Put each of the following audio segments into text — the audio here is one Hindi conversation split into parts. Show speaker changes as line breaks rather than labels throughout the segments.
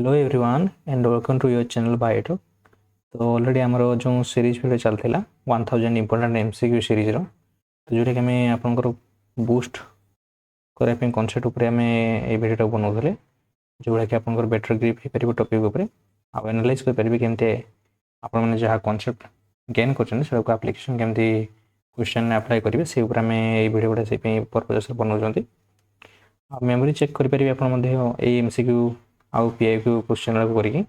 Hello everyone and welcome to your channel Bioto. तो ऑलरेडी आमर जो सीरीज भिडियो चलता 1000 इंपोर्टेंट एमसीक्यू सीरीज तो जोटा कि आम आपंकर बूस्ट करने कनसेप्ट उपर आम ये भिडियो बनाऊे जोड़ा कि आपंकर बेटर ग्रिप हो पार टॉपिक उपर आउ एनालाइज करेंगे केमती आपने जहाँ कनसेप्ट गेन कर आप्लिकेसन केमती क्वेश्चन अप्लाई करेंगे से आम ये भिडियो गुड़ा से पर्पज बनाऊँ मेमोरी चेक करेंगे आप एमसीक्यू आउ पीआईक्यू क्वेश्चन करके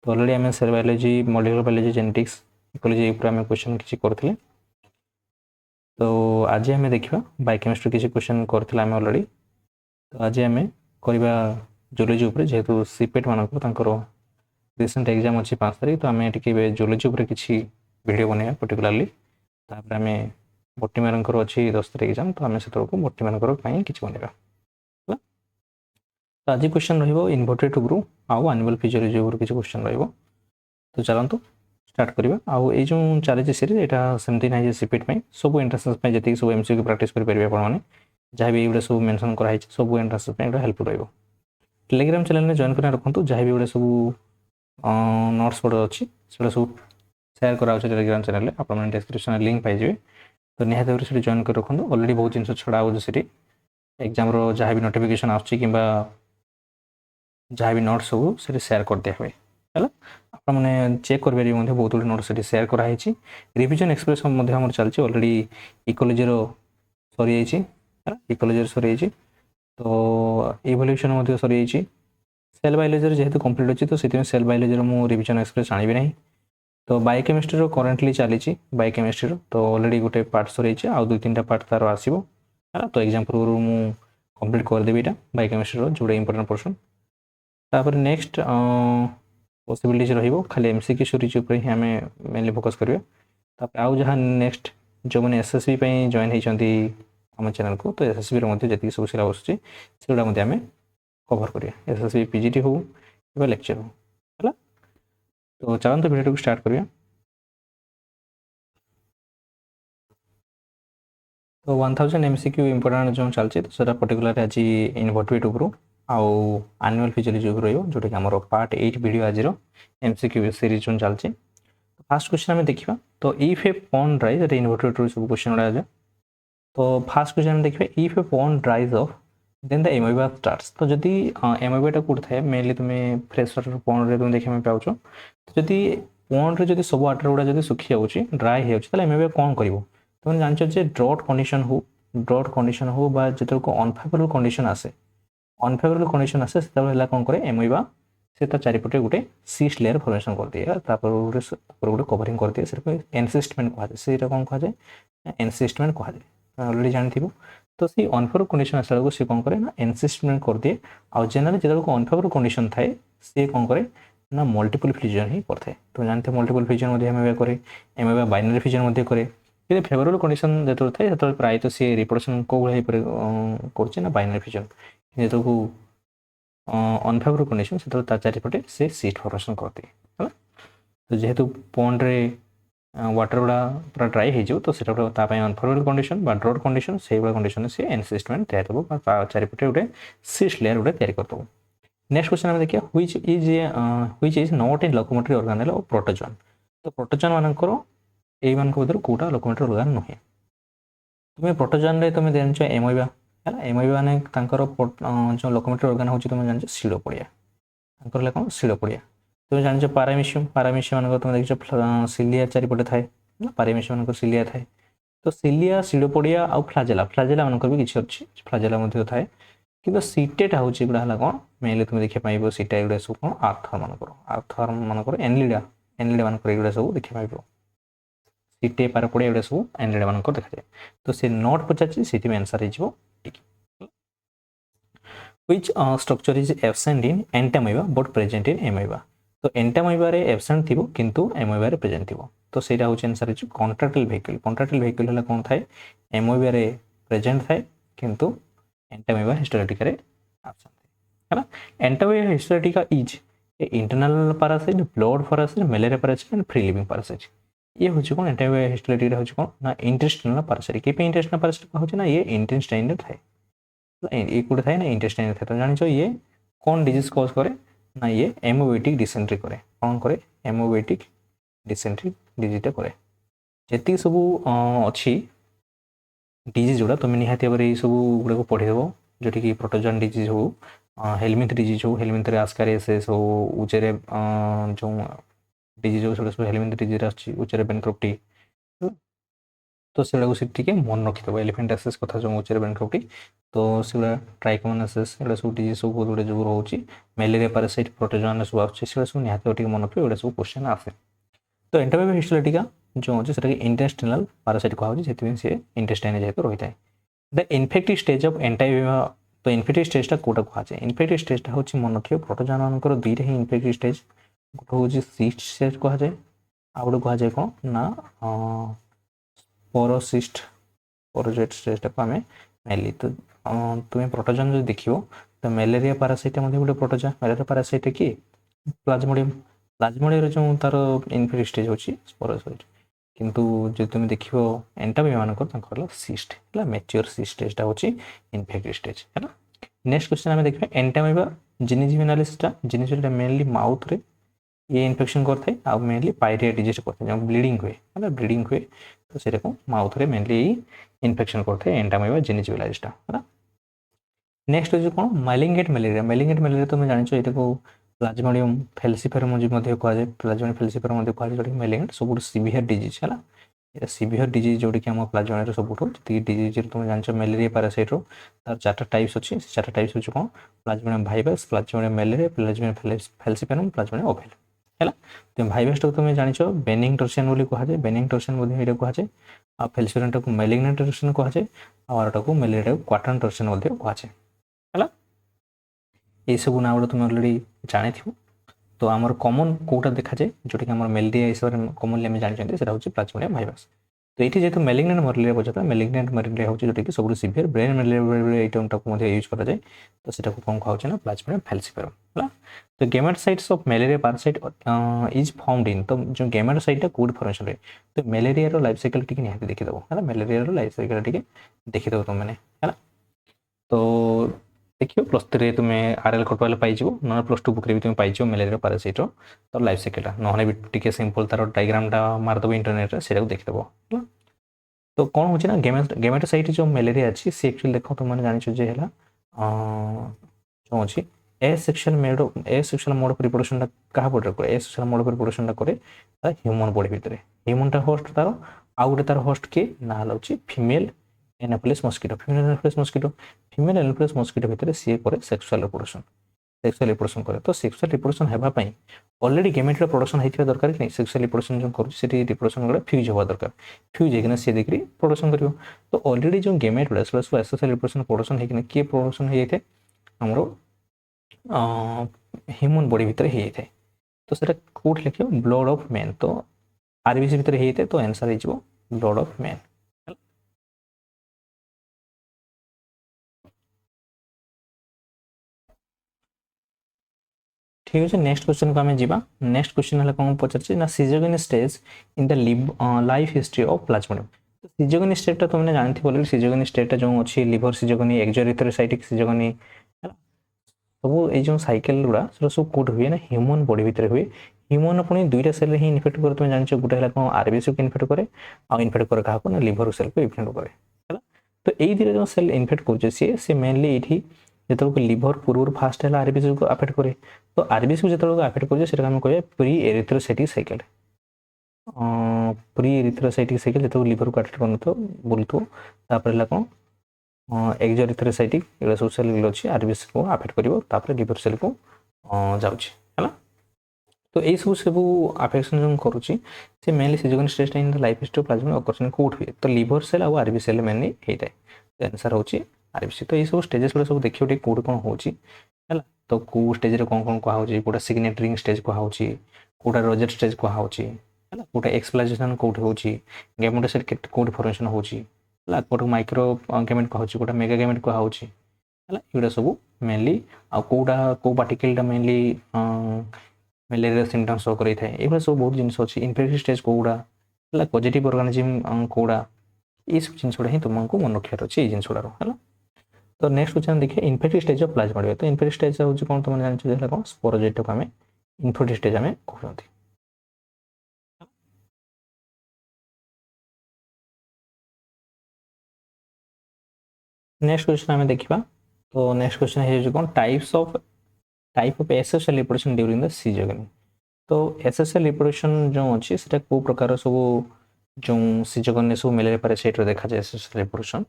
तो ऑलरेडी आम cell biology molecular biology genetics ecology आम क्वेश्चन किसी करते तो आज आम देखा बायोकेमिस्ट्री किसी क्वेश्चन करते आम ऑलरेडी तो आज आम करवा जूलॉजी उपर जेहेतु सीपेट मानक रिसेंट एग्जाम अच्छी 5 तारीख तो आम टे जूलॉजी उपर किसी वीडियो बनवा पर्टिकुलाली तापर आम बोटनी अच्छी 10 तारीख एग्जाम तो आम से बोटनी किसी बनवा तो आज क्वेश्चन इनवर्टेड ग्रुप आउ एनुअल फिजियोलॉजी उपर किसी क्वेश्चन तो चलतु स्टार्ट करवा आउ ये जो चली सीरीज यहाँ सेमती ना सीपीट सब एंट्रांस जी सब एमसीक्यू प्रैक्टिस करेंगे आपने जहाँ भी ये सब मेंशन कराई सब एंट्रांस हेल्पफुल रही टेलीग्राम चैनल जॉइन कर रखु जहाँ भी ये सब नोट्स पढ़ अच्छी से सब सेयार कराऊँ टेलीग्राम चैनल आप डिस्क्रिप्शन लिंक पाइबे तो निहत भाव से जॉइन कर रखु ऑलरेडी बहुत जिन छड़ा हो एग्जाम जहाँ भी नोटिफिकेशन आसूँ कि जहाँ भी नोट्स सब से सेयार कर दिया हुए है आपने चेक करेंगे बहुत गुड नोट्स से सेयार कराई रिविजन एक्सप्रेस आम चलती ऑलरेडी इकोलॉजी सरी जाइए इकोलॉजी सरी जाइए तो इवोल्यूशन सरी जाइए सेल बायोलॉजी जेहेतु कंप्लीट अच्छी तो से सेल बायोलॉजी मुझे रिविजन एक्सप्रेस आनी ना तो बायोकेमिस्ट्री करेन्टली चली बायोकेमिस्ट्री तो ऑलरेडी गोटे पार्ट सरी जाइए आउ 2-3टा पार्ट तार आसो है तो एग्जाम पूर्व मुझे कंप्लीट करदेवी यहाँ बायोकेमिस्ट्री जोड़ा इंपोर्टेंट पोर्शन तापर नेक्स्ट पॉसिबिलिटीज रहिबो खाली एमसीक्यू सीरीज ऊपर ही आम मेनली फोकस करिया तापर आउ जहाँ नेक्स्ट जो मैंने एसएसबी पे जॉइन होती आम चैनल को तो एसएसबी जी सब सिलेबस अच्छी से गुड़ा आम कवर करिया एसएसबी पीजीटी हो या लेक्चर हो है तो चलते वीडियो को स्टार्ट करिया तो 1000 एमसीक्यू इंपोर्टेंट जो चलती तो सर पर्टिकुलर आज इनवर्टेड उपर आउ एनुअल फिजियोलॉजी जोटा कि आम पार्ट 8 वीडियो आज एमसीक्यू सीरीज जो चलती फास्ट क्वेश्चन आम देखा तो if a pond rise inverted सब क्वेश्चन गुड़ा तो फास्ट क्वेश्चन आम देखा if a pond rise of then the amoeba starts तो जदि एमोइबाटा कौट थाए मेनली तुम फ्रेश वाटर पॉन्ड रे तुम देखा पाच तो जदि पॉन्ड रे सब वाटर गुड़ा जब सुखी जाऊँगी ड्राए हो एमोइबा कौन कर तुम जानते ड्रॉट कंडीशन हो जो अनफेवरेबल कंडीशन आसे अनफेवरेबल कंडीशन आसे से कौन करे एमोइबा से चारिपटे गोटे सीस्ट लेयर फॉर्मेशन कर दिए गोटे कवरिंग कर दिए से एनसिस्टमेंट कहुए से कौन कहुए एनसिस्टमेंट कहुए ऑलरेडी जानथिबो तो सी अनफेवरेबल कंडीशन आसला को सी कौन करे ना एनसिस्टमेंट कर दिए आ जनरली जो अनफेवरेबल कंडीशन थाए सी कौन करे ना मल्टीपल फ्यूजन ही करते तो जानते मल्टीपल फ्यूजन एमोइबा करे एमोइबा बाइनरी फ्यूजन करे यदि फेवरेबल कंडीशन जो थाए तो प्राय तो सी रिप्रोडक्शन कौ भाई कर बाइनरी फ्यूजन जो अनफेवरेबल कंडीशन से चारिपटे से सीट फॉर्मेशन करते है तो जेहेतु पॉन्ड रे वाटर गुड़ा पूरा ड्राई हो तो अनफेवरेबल कंडीशन ड्रॉट कंडीशन से कंडीशन से एनसिस्टमेंट तैयार चारिपटे गोटे सीस्ट लेयर गोटे तैयार करदे नेक्स्ट क्वेश्चन आम देखिए which is not in locomotory organelle of protozoan तो प्रोटोजोन मानकर मान भर कौटा लोकोमोटरी ऑर्गेन नुहे तुम्हें प्रोटोजोन रे तुम जान एमोइबा है एमोइबा ने जो लोकोमोटरी ऑर्गेन हो तुम जान शिरोपोडिया कौन शिरोपोडिया तुम जान पारामिशियम मान तुम देख सिलिया चारिपटे थाए पारामिशियम मान सिलिया थाए तो सिलिया शिरोपोडिया आउ फ्लाजेला मान भी किसी अच्छी फ्लाजेला थाए कि सीटेटा हूँ गुड़ा कौन मेनली तुम देखा पाइब सीटा गुड़ा सब कौन आर्थर मान एनलिडा मान गुड़ा सब देखा पाइब सीटे पारपोडिया गुड़ा सब एनलिडा मान देखा जाए तो सी नोट पचार से आंसर हो which structure is absent in entamoeba but present in amoeba तो एंटामोइबा रे एब्सेंट थिबो किंतु एमोइबा रे प्रेजेंट थिबो तो सेटा होचे आंसर है कॉन्ट्रैक्टाइल वेहिकल हला कोन थाए एमोइबा रे प्रेजेंट थाए किंतु एंटामोइबा हिस्टोरेटिका रे एब्सेंट है ना Entamoeba histolytica is a internal parasite blood parasite malaria parasite and free living parasite ये होचे कोन एंटामोइबा हिस्टोरेटिका होचे कोन ना इंटेस्टाइनल पैरासाइट के पे इंटेस्टाइनल पैरासाइट होचे ना ये इंटेस्टाइन रे थाए ये गोटे थाए ना इंटेस्टाइन थे तो जान ये कौन डिजीज कज करे ना ये एमोबेटिक डिसेंट्री करे कौन करे एमोबेटिक डिसेंट्री डिजीजटा करे जेति सब अच्छी डिजीज गुड़ा तुम निहाती भाव सब गुड़ा पढ़ीदेव जोटि कि प्रोटोजोन डिजीज हो हेलमिंथ डिजीज हो हेलमिंथ आस्कारियासिस हो उचेरे जो डिजीज हो सब हेलमिंथ डिजीज आछी उचेरे बैंक्रप्टी तो से मन रखिदेव एलिफेंटासिस कथा जो उचेरे बैंक्रप्टी तो से ट्राइकोमोनासिस एटा सब डिजीज सब बहुत गुड़े जो रोचे मैलेरिया पैरासाइट प्रोटोजोन सब आछे सब निहाती मन रखिए एटा सब क्वेश्चन आसे तो एंटामिबा हिस्टोलाइटिका जो अच्छे से इंटेस्टिनल पैरासाइट कहते सी इंटेस्टाइन जेहतु रही है द इनफेक्टिव स्टेज ऑफ एंटामिबा तो इनफेक्टिव स्टेजटा कौटा कहुए इनफेक्टिव स्टेजटा हूँ मन रखिए प्रोटोजोन मानकर दुईटा ही इनफेक्टिव स्टेज गोटे हूँ सिस्ट स्टेज कहुए आ गए कहुए कौन ना स्पोरोसिस्ट स्पोरोजेट स्टेजटा को आम मेनली तो तुम्हें प्रोटोजोन जो देख तो मैलेरिया पैरासाइट गोटे प्रोटोजोन मैलेरिया पैरासाइट कि प्लाज्मोडियम प्लाज्मोडियम जो तार इनफेक्टिव स्टेज होची स्पोरोसाइट किंतु जो तुम देख एंटामिबा मानकर सिस्ट है मैच्योर सिस्ट स्टेजटा होची इनफेक्टिव स्टेज है नेक्स्ट क्वेश्चन आम देखिए एंटामिबा जिनिजिनालिसटा जिनिजिनालिस मेनली माउथ रे ये इन्फेक्शन करते हैं आ मेनली पायरिया डिजीज करते हैं ब्लीडिंग हुए है ब्लीडिंग हुए तो से माउथ रे मेनली इन्फेक्शन करते हैं एंटामिबा जिनिजिनालिसटा है नेक्स्ट हो कौन माइलिंगेट मैलेरिया तुम जान ये प्लाज्मोडियम फेल्सीफेरम कहते प्लाज्मोडियम फेल्सीफेरम कहते मैलेरिया सब सीवियर डिजीज है ये सीवियर डिजीज जोटी कि प्लाज्मोडियम सब जी डिजीज तुम जान मैलेरिया पैरासाइट तार चार्टा टाइप्स अच्छी चार्टा टाइप्स हो कौन Plasmodium vivax Plasmodium malariae Plasmodium falciparum Plasmodium ovale है तुम भाइरस टाक तुम जान बेनिंग टर्सियन बोली कहुए बेनिंग टर्सियन ये कहुए आ फेल्सीफेरम टाक मैलिग्नेंट टर्सियन कहुए आटा को मैलेरिया क्वार्टरन टर्सियन कहुए है ये सब ना गुड़ा तुम अलरेडी जानी तो आमर कमन कौटा देखा जाए जोटा कि मैलेरिया हिसाब से कमनली आम जानते हैं हूँ प्लाज्मोडियम भाइरस तो ये जेहतु मैलिग्नेंट मैलेरिया पचार मैलिग्नेंट मैलेरिया हूँ जोटा कि सब सीवियर ब्रेन मैलेरिया ये टर्म टाक यूज कराए तो सेटा कौन कहुए ना प्लाज्मोडियम फेल्सीफेरम है तो gametocytes of malaria parasite is found in तो जो गेमेटोसाइटा कौट फॉर्मेशन रहे तो मैलेरिया लाइफ साइकिल टी निहाती देखीदेव है मैलेरिया लाइफ साइकिल टी देखीदेव तुमने है तो देखिए +3 तुम्हें आरएल कटवाले पाइज ना +2 बुक भी तुम पाइज मैलेरिया पैरासाइट तो लाइफ साइकिल ना भी टी सिंपल तार डायग्रामटा मारदेव इंटरनेट से देखीदेव तो कौन हो गेमेटोसाइट जो मैलेरिया अच्छी सी एक्चुअली देख तुमने जान जो है जो अच्छी एसेक्सुअल मोड ऑफ रिप्रोडक्शन क्या बॉडी करे एसेक्सुअल मोड ऑफ रिप्रोडक्शन करे ह्यूमन बॉडी भितर ह्यूमनटा होस्ट तार आउ गोटे तार होस्ट किए ना हूँ female Anopheles mosquito female Anopheles mosquito भितर सी करे सेक्सुअल रिप्रोडक्शन करे तो सेक्सुअल रिप्रोडक्शन होगापाई ऑलरेडी गेमेट प्रोडक्शन होता दरकार कि नहीं सेक्सुअल रिप्रोडक्शन जो कर रिप्रोडक्शन गुड़ा फ्यूज हवा दरकार फ्यूज होना सी देखिए प्रोडक्शन कर तो ऑलरेडी जो गेमेट गुड़ा सब एसेक्सुअल रिप्रोडक्शन प्रोडक्शन होना किए प्रोडक्शन हो जाए आमर ह्यूमन बॉडी भितर हो जाए तो सेटा कौट लिख ब्लड ऑफ मैन तो आरबीसी भितर हो जाए तो आंसर हो ब्लड ऑफ मैन ठीक अच्छे नेक्स्ट क्वेश्चन को आम जा नेक्स्ट क्वेश्चन है कौन पचार ना schizogenic stage in the life history of Plasmodium तो सिजोगेनिक स्टेजटा तुमने जानते बोले सिजोगेनिक स्टेजटा जो अच्छी लिवर सिजोगनी एक्सोरिथ्रोसाइटिक सिजोगनी सब ये साइकेल गुड़ा सब कौट हुए ना ह्यूमन बॉडी भितर हुए ह्यूमन पुणी दुईटा सेल ही इनफेक्ट करे तुम जान गोटे है कौन आरबीसी को इनफेक्ट करे आ इनफेक्ट करे क्या ना लिवर सेल को इनफेक्ट करे तो यही जो सेल इनफेक्ट कर सी मेनली ये जो लिवर पूर्व फास्ट है आरबीसी को अफेक्ट करे तो आरबीसी को जो अफेक्ट कर कहे pre erythrocytic cycle pre erythrocytic cycle जो लिवर को अफेक्ट कर बोलू है कौन एक्सोरिथ्रोसाइटिक ये सब सेल अच्छी आरबीसी को अफेक्ट कर लिवर सेल को जाऊँगी है तो यही सब अफेक्शन जो करुच्ची से mainly schizogenic stage in the life history of Plasmodium occurs कौट हुए तो लिवर सेल और आरबीसी सेल मेनली होता है आंसर हूँ आरबीसी तो ये सब स्टेजेस गुड़ा सब देखिए कौट कौन होची है तो कौ स्टेज कौन कौन कहुच्छी कौटा सिग्नेटरिंग स्टेज कहुच्छी कौटा रोजेट स्टेज कहुच्छी है कौटा एक्सप्लाजेसन कौट होची गेमेटोसाइट कौट फॉर्मेशन होची है Kaut micro gamete कहुच्छी कौटा mega gamete कहुच्छी है ये सब मेनली आउटा कौ पार्टिकलटा मेनली मैलेरिया सिम्पटम्स शो करें ये सब बहुत जिन अच्छी इनफेक्टिव स्टेज कौड़ा है पॉजिटिव ऑर्गेनिज्म कौड़ा ये सब जिन गुड़ा ही तुमको मन रखार अच्छे ये जिन गुड़ार है तो नेक्स्ट क्वेश्चन देखिए इन्फेक्टिव स्टेज ऑफ प्लाज्मोडियम। तो इन्फेक्टिव स्टेज होची कोन तुम जानि छ जेला कोन स्पोरोजेट को हमें इन्फेक्टिव स्टेज हमें कहउछंती। नेक्स्ट क्वेश्चन हमें देखिबा। तो नेक्स्ट क्वेश्चन है जो कोन type of asexual reproduction during the schizogony. तो एसेक्सुअल रिप्रोडक्शन जो अछि सेटा को प्रकार सब जो सिजोगनी सब मेलेरिया पैरासाइट रो देखा जाय एसेक्सुअल रिप्रोडक्शन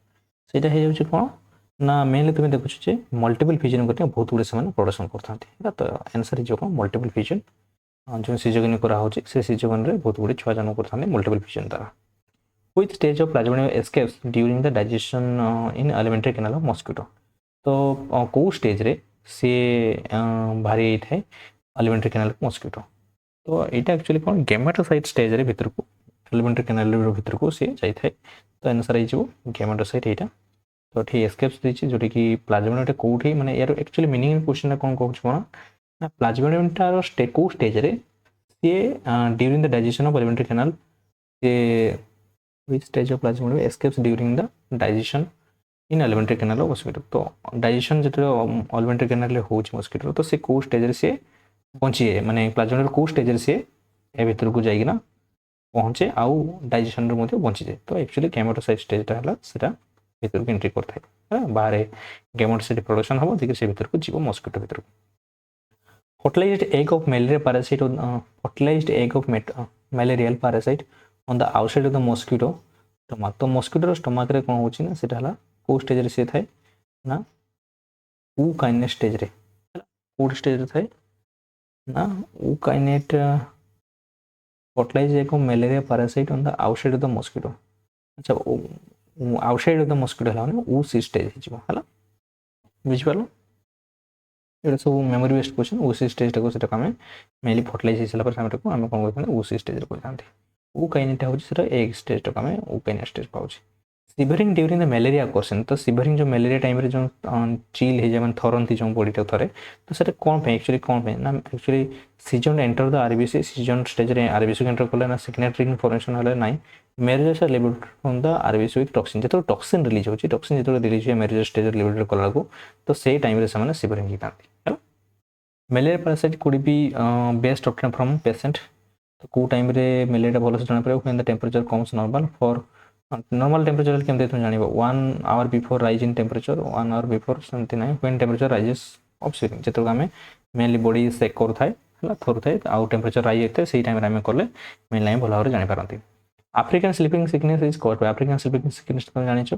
सेटा हे जो कोन ना मेनली तुम देखुछ जे मल्टीपल फिजन करके बहुत गुड़े से प्रोडक्शन करता। तो आंसर जो कौन मल्टीपल फिजन जो सिजोगनी करा होची से सिजोगन रे बहुत गुड़े छुआ जन्म करता मल्टीपल फिजन द्वारा। Which stage of plasmodium escapes during the digestion in alimentary canal of mosquito। तो को स्टेज रे से बाहरी थाए alimentary canal of mosquito। तो एटा एक्चुअली कौन गेमेटोसाइट स्टेज रे भीतर को alimentary canal रे भीतर को से जाई थाए। तो आंसर आई जो गेमेटोसाइट एटा। तो ठीक एस्केप्स देछि जोटी कि प्लाज्मोडियम कोठी माने यार एक्चुअली मीनिंग क्वेश्चन कोन कहउछ कोन ना प्लाज्मोडियम तार को स्टेज रे से during the digestion of elementary canal से which stage of plasmodium escapes during the digestion in alimentary canal of mosquito। तो डाइजेशन जेते alimentary canal रे होछ मस्किटो तो से को स्टेज रे से पहुंची है माने प्लाज्मोडियम को स्टेज रे से ए भीतर को जाई ना पहुंचे आउ डाइजेशन रे मध्ये पहुंची जाय। तो एक्चुअली गेमेटोसाइट स्टेज ता हला सेटा भीतर को एंट्री करथाय बाहर गेमेटोसाइट प्रोडक्शन हो देखि से भीतर को जीव मस्किटो भीतर को। fertilized egg of malaria parasite fertilized egg of malarial parasite on the outside of the mosquito stomach। तो मस्किटो स्टमक रे कोन होची ना सेटा हला को स्टेज रे से थाय ना ऊ काइनेट स्टेज रे को स्टेज रे थाय ना ऊ काइनेट fertilized egg of malaria parasite on the outside of the mosquito। अच्छा आउटसाइड ऑफ द मस्किटो हला ऊ सी स्टेज हिजबो हला बुझ पालो। एटा सब मेमोरी बेस्ड क्वेश्चन ऊ सी स्टेज टाको सेटा हमें मेनली फर्टिलाइज हिसला पर हम टाको हम कोन कहते ऊ सी स्टेज रे कहतांती। ऊ काइनेटा होची सेटा एग स्टेज टाको हमें ऊ काइनेट स्टेज पाउची। Shivering during the malaria question. तो सिवरिंग जो मलेरिया टाइम रे जो चिल हे जमन थरंती जो बॉडी टा थरे तो सेटा कोन पे एक्चुअली कोन पे ना actually season enter the RBC season stage रे आरबीसी एंटर करले ना सिग्नेटरी इन्फॉर्मेशन हले नाइ marriage liberate from the RBC with toxin. जेतो टॉक्सिन रिलीज होची टॉक्सिन जेतो रिलीज हे मेरेज स्टेज रे लिबरेट करला को तो से टाइम रे समान सिवरिंग हितांती हैला। Malaria parasite could be best option from patient. तो को टाइम रे मलेरिया भलो से जाना पड़े when the temperature comes normal for normal temperature केमते तुम जानिबो 1 hour before rise in temperature 1 hour before समथि नै when temperature rises of swimming जेतो हमें मेनली बॉडी सेक कर थाए हला थोर थाए आउ टेंपरेचर राइज होते सेही टाइम रे हमें करले मेन लाइन भलो भाବରେ जानि पारंती। African sleeping sickness is called by African sleeping sickness तुम जानि छ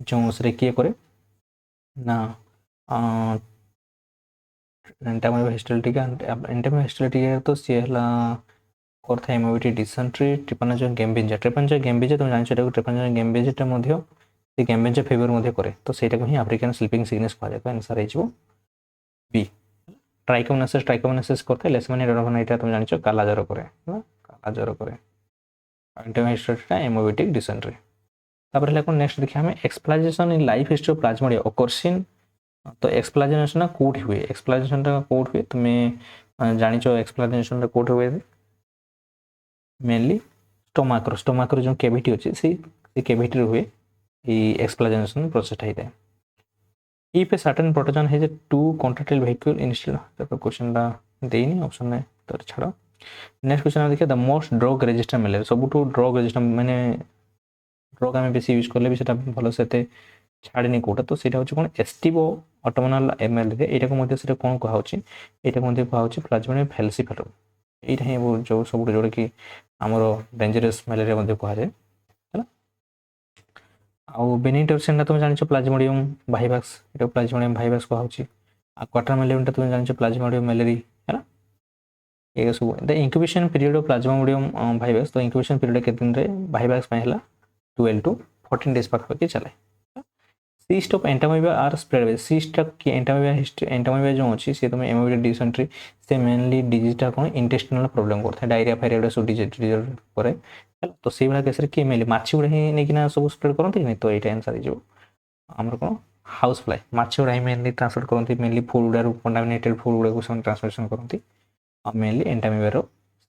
जो सरे किए करे ना एंटामाइबा हिस्टोलिटिका एंटामाइबा हिस्टोलिटिका तो से हला करथा हेमोबिटी डिसेंट्री ट्रिपानोजोन गैम्बिजा तुम जानि छ ट्रिपानोजोन गैम्बिजा मध्ये से गैम्बिजा फेवर मध्ये करे तो सेटा को ही अफ्रीकन स्लीपिंग सिकनेस कहले तो आंसर है जो बी। ट्राइकोमोनासिस करथा लेशमानिया तुम जानि छ काला ज्वर करे काला ज्वर करे एंटामाइबा हिस्टोलिटिका हेमोबिटिक डिसेंट्री। तापर हला कोन नेक्स्ट देखि हमें explanation in life history of Plasmodium occurs in. तो एक्सप्लानेशन ना कोड हुए एक्सप्लानेशन ता कोड हुए तुम्हें जानि छ एक्सप्लानेशन ता कोड हुए मेनली स्टोमाक जो कैविटी अच्छे से कैविटी हुए एक्सप्लानेशन प्रोसेस है। इफ ए सर्टेन प्रोटोजन है टू कॉन्ट्रैक्टाइल वेहिकल इंस्टेड तो क्वेश्चन देनी ऑप्शन में तो छाड़। नेक्स्ट क्वेश्चन देखिए the most drug resistant malaria सबुठ ड्रग रेजिस्टेंट माने ड्रग आम बेसी यूज कले भी सेटा भलो से छाड़नी कोटा तो सेटा होची कोन एस्टिवो ऑटोमोनल एमएल एटा को मध्ये से कोन कहा होची एटा को मध्ये कहा होची प्लाज्मोडियम फैल्सिफेरम एटा है वो जो सब जोड़ कि आमर डेंजरस मलेरिया मध्ये कहा जाए हैला। आउ बेनिटोक्सिन तुम जानि छ प्लाज्मोडियम वाइवाक्स एटा प्लाज्मोडियम वाइवाक्स कहा होची आ क्वार्टर मलेरियम तुम जानि छ प्लाज्मोडियम मलेरी हैला। ए सब the incubation period of Plasmodium vivax तो इंक्यूबेशन पीरियड के दिन रे वाइवाक्स में हैला 12 to 14 डेज पाखा के चले। Cyst of Entamoeba are spread by cyst की एंटामाइबा जो अछि से तुम हेमोबिटिक डिसेंट्री से मेनली डिजीज ता कोन इंटेस्टिनल प्रॉब्लम करथा डायरिया फायरिया सब डिजीज करे तो से वाला केस रे के मेनली माछी उड़ा ही नै किना सब स्प्रेड करथि नै तो एटा आंसर जो हमर कोन हाउस फ्लाई माछी उड़ा ही मेनली ट्रांसफर करथि मेनली फूड उड़ा रो कंटामिनेटेड फूड उड़ा को सब ट्रांसमिशन करथि आ मेनली एंटामाइबा रो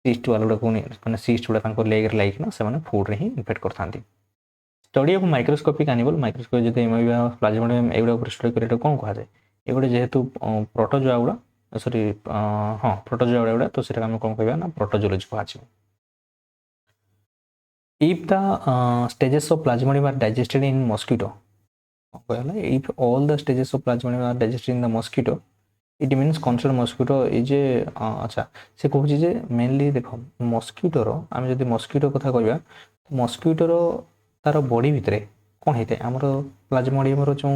सीस्ट वाला को माने सीस्ट उड़ा तांको लेग रे लाइक ना से माने फूड रे ही इन्फेक्ट करथांती। Study of microscopic animal microscope जब एमोइबा प्लाज्मोडियम एगुड़ा स्टडी करें कौन कहुए एगुड़े जेहेतु प्रोटोजोआ गुड़ा सॉरी हाँ प्रोटोजोआ गुड़ा तो सेटा आम कौन कह ना protozoology कहुए if the stages of plasmodium are digested in mosquito if all the stages of plasmodium are digested in the mosquito it means concerned mosquito is a अच्छा से कहूँ जे मेनली देख मस्किटोर आम जब मस्किटो कथा कहवा मस्किटोर तार बॉडी भितर कौन होता है आमर प्लाज्मोडियम जो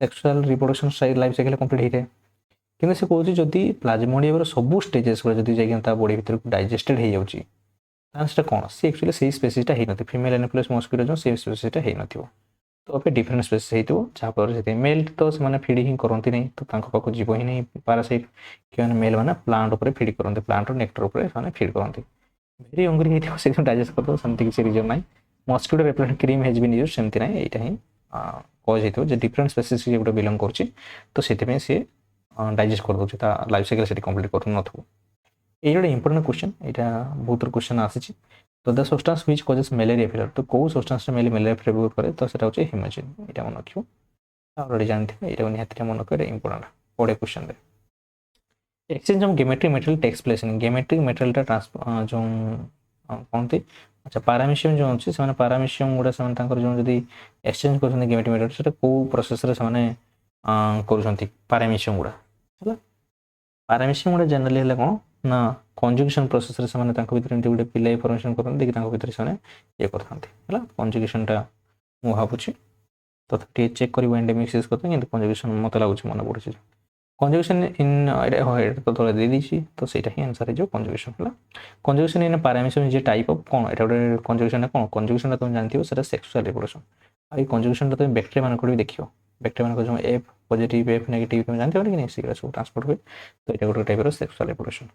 sexual reproduction life cycle complete होता है कि से कहूँ जदि प्लाज्मोडियम सब स्टेजेस गुड़ा जब जा बॉडी भर डाइजेस्टेड हो जाऊँगी से कौन सी एक्चुअली से स्पेसीसटा हो फीमेल एनोफिलस मस्किटो जो से स्पेसीसटा हो तो अब डिफरेंट स्पेसीस हो जहाँफल मेल तो से फीड ही करती नहीं तो पाक जीव ही नहीं पारासाइट कि मेल मैंने प्लांट उपर फीड करते प्लांट नेक्टर उपर फीड करते भेरी हंग्री होती डाइजेस्ट करदे सेमती किसी रिजन ना mosquito repellent cream has been used सेमती ना यहाँ ही कज हो डिफरेंट स्पेसीस गोटे बिलंग कर सी डाइजेस्ट कर दूसरी लाइफ साइकिल से कंप्लीट कर ये गोटे इंपोर्टेंट क्वेश्चन यहाँ बहुत क्वेश्चन आसी तो the substance which causes malaria fever तो कौ सब्सटेंस मलेरिया फीवर करे तो सेटा होचे हिमोजिन यहाँ मन रखियो ऑलरेडी जानते हैं निहाती मन रखियो इंपोर्टेंट पड़े question exchange of gametic material takes place in gametic material trans जो कौन थी अच्छा पारामिशियम जो अच्छे से पारामिशियम गुड़ा से जो जब एक्सचेंज कर गेमेट्रिक मेटेरियल से कौ प्रोसेस कर पारामिशियम गुड़ा है पारामिशियम गुड़ा जनरली है कौन ना कंजुगेशन प्रोसेस रे से भीतर गोटे पिलाई फॉर्मेशन करते भीतर से ये करते कंजुगेशनटा मुझे भावुँ तो चेक कर एंडेमिक सीरीज करते हैं कंजुगेशन मत लगुच मन पड़े कंजुगेशन इन तो थोड़ा दे दी तो सहीटा ही आंसर है कंजुगेशन है conjugation in पारामिशियम J type of कौन एटा गोटे कंजुगेशन कौन कंजुगेशन तुम जानते हो सेक्सुअल रिप्रोडक्शन आई कंजुगेशन तुम बैक्टेरिया मानक भी देखियो बैक्टेरिया जो एफ पॉजिटिव एफ नेगेटिव तुम जानते हो कि नहीं सब ट्रांसपोर्ट हुए तो ये गोटे टाइप सेक्सुअल रिप्रोडक्शन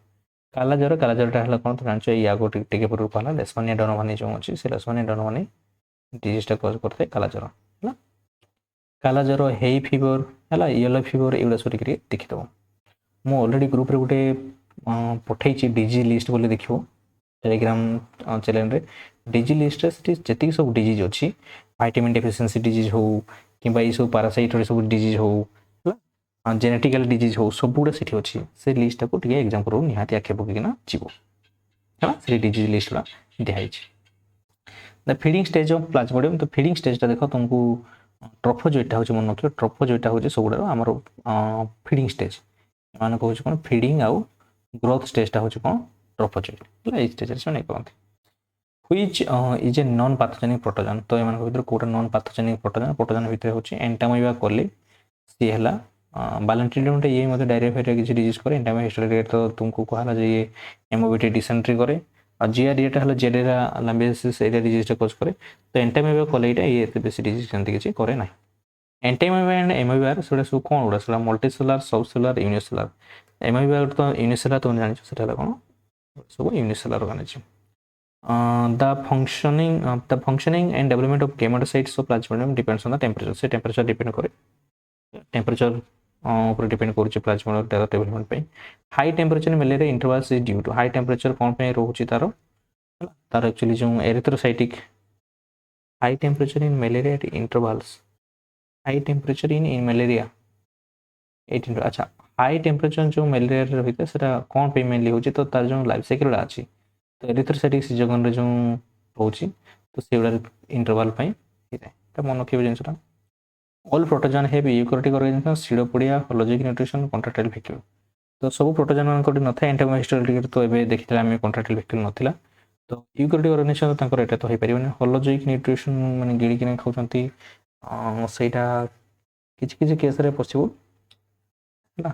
कालाजर है कौन तो जान या टे पूर्व कहला लेशमानिया डोनोवानी जो अच्छी से लेशमानिया डोनोवानी डिजीजटा कज करते कालाजर है कालाजर हेई फीवर है येलो फीवर एगुड़ा सब देखीद मुझे ऑलरेडी ग्रुप रे गोटे पठे डिजीज लिस्ट बोले देखो टेलीग्राम चैनल रे डिजीज लिस्ट जी सब डिजीज अच्छी विटामिन डेफिशिएंसी डिजीज हो कि सब पारासाइट सब डिजीज हो जेनेटिकल डिजीज हो सब गुड़ा से अच्छी से लिस्ट को एग्जाम करो निहाती आखे पकना जीव है से डिजीज लिस्ट गुड़ा दिखाई the feeding stage of Plasmodium तो फीडिंग स्टेजटा देख तुमको ट्रोफोजोइटा हूँ मन रख ट्रोफोजोइटा हूँ सब गुड़ा आमर फीडिंग स्टेज मान कहूँ कौन फीडिंग आउ ग्रोथ स्टेजटा हूँ कौन ट्रोफोजोइट है स्टेज से नहीं करते which is a non pathogenic protozoan तो यहाँ भर कौटा नॉन पैथोजेनिक प्रोटोजन प्रोटोजन भितर हूँ एंटामोइबा कोली सी है बालेंट्रिडियम ये मतलब डायरिया फायरिया किसी डिजीज करे एंटामोइबा हिस्टोरिया तो तुमको कहला जे ये एमोबिटी डिसेंट्री करे और जियारियाटा है जेडेरा लैम्बिएसिस एरिया डिजीजटा कज करे तो एंटामोइबा कोलीटा ये बेसी डिजीज सेमती किसी करे ना एंटामोइबा एंड एमोइबार से सब कौन गुड़ा से मल्टीसेलुलर सबसेलुलर यूनिसेलुलर एमोइबा तो यूनिसेलुलर तुम जान से कौन सब unicellular organism the functioning and development of gametocytes of plasmodium depends on the temperature से temperature depend करे temperature ऊपर depend करूँ प्लाज्मोडियम डेवलपमेंट पे high temperature malaria intervals is due to high temperature कौन पे रोचे तार एक्चुअली जो erythrocytic high temperature in malaria intervals high temperature in malaria 18 अच्छा हाई टेम्परेचर जो मलेरिया होता है सेटा कौन पे मेनली होची तो तार जो लाइफ साइकिल अच्छी तो एरिथ्रोसाइटिक सीजन रे जो रोची तो से गुड़ा इंटरवल पे मन रखिए जिनसा ऑल प्रोटोजन है eukaryotic organism pseudopodia holozoic nutrition contractile vacuole तो सब प्रोटोजन मान न था एंटामोइबा हिस्टोरिया तो ये देखते आम कॉन्ट्रैक्टाइल वैक्यूल नाला तो यूकैरियोटिक ऑर्गेनिज्म तक एटा तो हो पारे होलोजिक न्यूट्रिशन माने गिड़िकी खाऊँ सेटा किसी किसी केस रे पॉसिबल है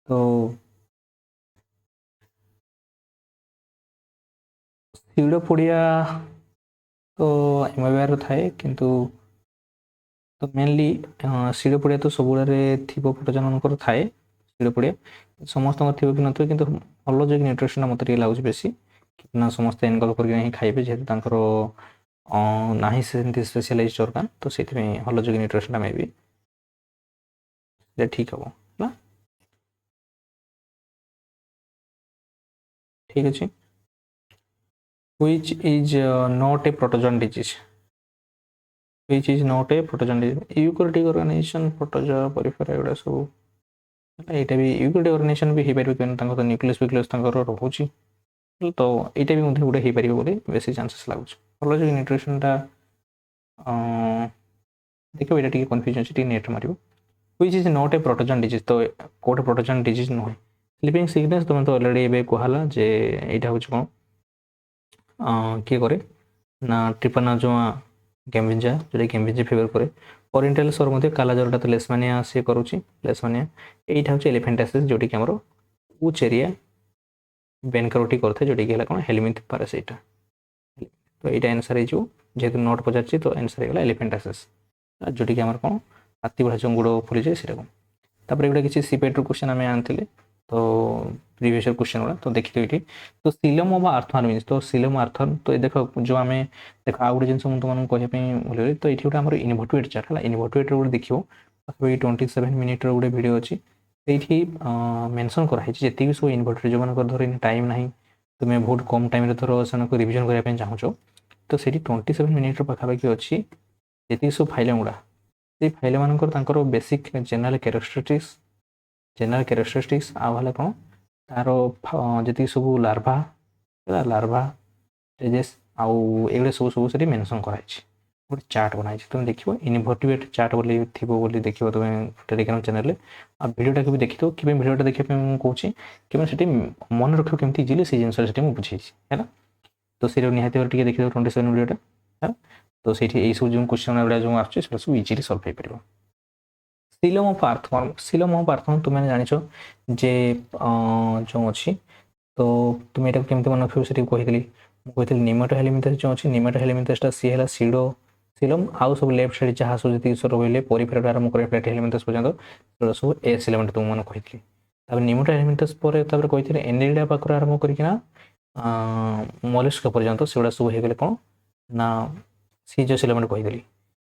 तो सीडोपोडिया तो एमोइबार थाए किंतु तो मेनली सीडोपोडिया तो सब गुड़ा थी प्रोटोजन मानकर थाए सीडोपोडिया समस्त थी कि नथिबे किंतु होलोजिक न्यूट्रिशन मत लगुच बेसी ना समस्त एनगल कर खाइबे जेहेतु ना से स्पेशलाइज्ड ऑर्गन तो से होलोजिक न्यूट्रिशन मे भी ठीक हम है ठीक अच्छे which is not a protozoan disease which is not a protozoan disease. Eukaryotic organization protozoa periphery एगुड़ा सब एटा भी यूकेरियोटिक ऑर्गेनाइजेशन भी ହେଇପାରିବ କିନ୍ତୁ ତାଙ୍କର ତ ନ୍ୟୁକ୍ଲିୟସ୍ ଫ୍ୟୁକ୍ଲିୟସ୍ ତାଙ୍କର ରହୁଛି ତ ଏଇଟା ବି ମଧ୍ୟ ଗୋଟେ ହେଇପାରିବ ବୋଲି ବେଶୀ ଚାନ୍ସେସ୍ ଲାଗୁଛି ଭଲ ଯେ ନ୍ୟୁଟ୍ରିସନଟା ଦେଖିବ ଏଇଟା ଟିକେ କନଫ୍ୟୁଜନ୍ ଅଛି ଟିକେ ନେଟ୍ ମାରିବ which is not a protozoan disease ତ କୋଉଟା protozoan disease ନୁହେଁ ସ୍ଲିପିଂ ସିକନେସ୍ ତୁମେ ତ ଅଲରେଡ଼ି ଏବେ କୁହାହେଲା ଯେ ଏଇଟା ହେଉଛି କ'ଣ କିଏ କରେ ନା ଟ୍ରିପାନୋଜୋଆ ଗ୍ୟାମ୍ବିଜା ଯେଉଁଟା ଗ୍ୟାମ୍ବିଜା ଫିଭର କରେ ଓରିଏଣ୍ଟାଲ ସୋର ମଧ୍ୟ କାଲା ଜ୍ୱରଟା ତ ଲେସମାନିଆ ସିଏ କରୁଛି ଲେସମାନିଆ ଏଇଟା ହେଉଛି ଏଲିଫେଣ୍ଟାସିସ୍ ଯେଉଁଟାକି ଆମର ଉଚ୍ ଏରିଆ ବେନକାରୋଟି କରିଥାଏ ଯେଉଁଟାକି ହେଲା କ'ଣ ହେଲମିନ୍ଥ ପାରାସାଇଟ୍ ତ ଏଇଟା ଆନ୍ସର୍ ହେଇଯିବ ଯେହେତୁ ନୋଟ୍ ପଚାରିଛି ତ ଆନ୍ସର୍ ହେଇଗଲା ଏଲିଫେଣ୍ଟାସିସ୍ ଯେଉଁଟାକି ଆମର କ'ଣ ହାତୀ ଭଳିଆ ଯେଉଁ ଗୋଡ଼ ଫୁଲିଯାଏ ସେଇଟାକୁ ତାପରେ ଏଗୁଡ଼ା କିଛି ସିପେଟ୍ରୁ କ୍ୱେଶ୍ଚନ୍ ଆମେ ଆଣିଥିଲେ ତ ପ୍ରିଭିୟସ୍ ଇୟର୍ କ୍ୱେଶ୍ଚନ୍ ଗୁଡ଼ା ତ ଦେଖିଥିବେ ଏଠି ତ ସିଲମ୍ ଅଫ୍ ଆର୍ଥୱାର୍ମ ମିନ୍ସ ତ ସିଲମ୍ ଆର୍ଥୱାର୍ମ ତ ଦେଖ ଯେଉଁ ଆମେ ଦେଖ ଆଉ ଗୋଟେ ଜିନିଷ ମୁଁ ତୁମମାନଙ୍କୁ କହିବା ପାଇଁ ଭୁଲିଗଲି ତ ଏଠି ଗୋଟେ ଆମର ଇନଭର୍ଟୁଏଟ୍ ଚାର୍ଟ ହେଲା ଇନଭର୍ଟୁଏଟ୍ର ଗୋଟେ ଦେଖିବ ପାଖାପାଖି 27 ମିନିଟ୍ର ଗୋଟେ ଭିଡ଼ିଓ ଅଛି ସେଇଠି ମେନସନ୍ କରାହେଇଛି ଯେତିକି ସବୁ ଇନଭର୍ଟର ଯେଉଁମାନଙ୍କର ଧର ଟାଇମ୍ ନାହିଁ ତୁମେ ବହୁତ କମ୍ ଟାଇମ୍ରେ ଧର ସେମାନଙ୍କୁ ରିଭିଜନ୍ କରିବା ପାଇଁ ଚାହୁଁଛ ତ ସେଇଠି 27 ମିନିଟ୍ର ପାଖାପାଖି ଅଛି ଯେତିକି ସବୁ ଫାଇଲମ୍ ଗୁଡ଼ା ସେଇ ଫାଇଲମାନଙ୍କର ତାଙ୍କର ବେସିକ୍ ଜେନେରାଲ୍ କ୍ୟାରେକ୍ଟରିଷ୍ଟିକ୍ସ ଆଉ ହେଲା କ'ଣ ତାର ଯେତିକି ସବୁ ଲାର୍ଭା ଷ୍ଟେଜେସ୍ ଆଉ ଏଗୁଡ଼ା ସବୁ ସେଠି ମେନସନ୍ କରାହେଇଛି ଗୋଟେ ଚାର୍ଟ ବନାହେଇଛି ତୁମେ ଦେଖିବ ଇନଭର୍ଟିଭେଟ୍ ଚାର୍ଟ ବୋଲି ଥିବ ବୋଲି ଦେଖିବ ତୁମେ ଟେଲିଗ୍ରାମ ଚ୍ୟାନେଲରେ ଆଉ ଭିଡ଼ିଓଟାକୁ ବି ଦେଖିଥିବ କେବେ ଭିଡ଼ିଓଟା ଦେଖିବା ପାଇଁ ମୁଁ କହୁଛି କେବେ ସେଠି ମନେ ରଖିବ କେମିତି ଇଜିଲି ସେଇ ଜିନିଷଟା ସେଠି ମୁଁ ବୁଝେଇଛି ହେଲା ତ ସେଇଟା ନିହାତି ଭାବରେ ଟିକେ ଦେଖିଦେବ 27 ଭିଡ଼ିଓଟା ହେଲା ତ ସେଇଠି ଏଇସବୁ ଯେଉଁ କ୍ୱେଶ୍ଚନ୍ ଗୁଡ଼ା ଯେଉଁ ଆସୁଛି ସେଟା ସବୁ ଇଜିଲି ସଲ୍ଭ ହେଇପାରିବ ସିଲମ୍ ଅଫ୍ ଆର୍ଥୱାର୍ମ ତୁମେ ଜାଣିଛ ଯେ ଯେଉଁ ଅଛି ତ ତୁମେ ଏଟାକୁ କେମିତି ମନେ ରଖିବ ସେଠି କହିଥିଲି ମୁଁ କହିଥିଲି ନିମାଟୋ ହେଲିମିନ୍ଥସ୍ ଯେଉଁ ଅଛି ନିମାଟୋ ହେଲିମିନ୍ଥସ୍ଟା ସିଏ ହେଲା ସିଡୋ ସିଲମ୍ ଆଉ ସବୁ ଲେଫ୍ଟ ସାଇଡ୍ ଯାହା ସବୁ ଯେତିକି ସବୁ ରହିଲେ ପରିଫେରାଠୁ ଆରମ୍ଭ କରି ପ୍ଲାଟି ହେଲିମିନ୍ଥସ୍ ପର୍ଯ୍ୟନ୍ତ ସେଗୁଡ଼ା ସବୁ ଏ ସିଲମ୍ଟା ତୁମମାନଙ୍କୁ କହିଥିଲି ତାପରେ ନିମାଟୋ ହେଲିମିନ୍ଥସ୍ ପରେ ତାପରେ କହିଥିଲେ ଏନିଲିଡା ପାଖରୁ ଆରମ୍ଭ କରିକିନା ମଲିସ୍କା ପର୍ଯ୍ୟନ୍ତ ସେଗୁଡ଼ା ସବୁ ହେଇଗଲେ କ'ଣ ନା ସିଜୋ ସିଲମ୍ଟା କହିଥିଲି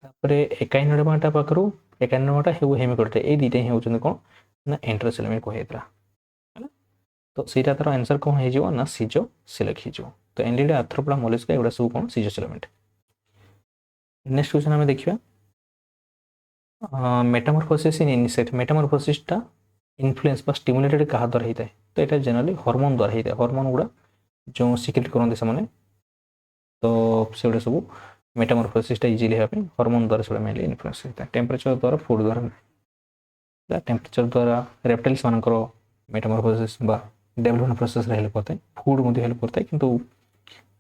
ତାପରେ ଏକାଇନୋଡର୍ମାଟା ପାଖରୁ ଏକାଇନୋଡର୍ମାଟା ହେମିକୋଡର୍ମାଟା ଏଇ ଦୁଇଟା ହିଁ ହେଉଛନ୍ତି କ'ଣ ନା ଏଣ୍ଟ୍ରୋସିଲମେଟ୍ କହିଥିଲା ହେଲା ତ ସେଇଟା ତାର ଆନ୍ସର୍ କ'ଣ ହେଇଯିବ ନା ସିଜୋ ସିଲେକ୍ଟ ହେଇଯିବ ତ ଏନିଲିଡା ଆର୍ଥ୍ରୋପୋଡା ମଲିସ୍କା ଏଗୁଡ଼ା ସବୁ କ'ଣ ସିଜୋ ସିଲମେଟ୍ ନେକ୍ସଟ କ୍ୱେଶ୍ଚନ୍ ଆମେ ଦେଖିବା मेटामॉर्फोसिस इन इनसेक्ट मेटामॉर्फोसिसटा इन्फ्लुएंस बा स्टिमुलेटेड कहा द्वारा होता है तो यहाँ जनरली हार्मोन द्वारा होता है हार्मोन गुड़ा जो सिक्रेट करते से तो से सब मेटामॉर्फोसिसटा इजिली होगा हार्मोन द्वारा से मेनली इन्फ्लुएंस होता है टेम्परेचर द्वारा फूड द्वारा टेम्परेचर द्वारा रेप्टाइल्स मानकर मेटामॉर्फोसिस बा डेवलपमेंट प्रोसेस हेल्प करता है फूड हेल्प करता है किंतु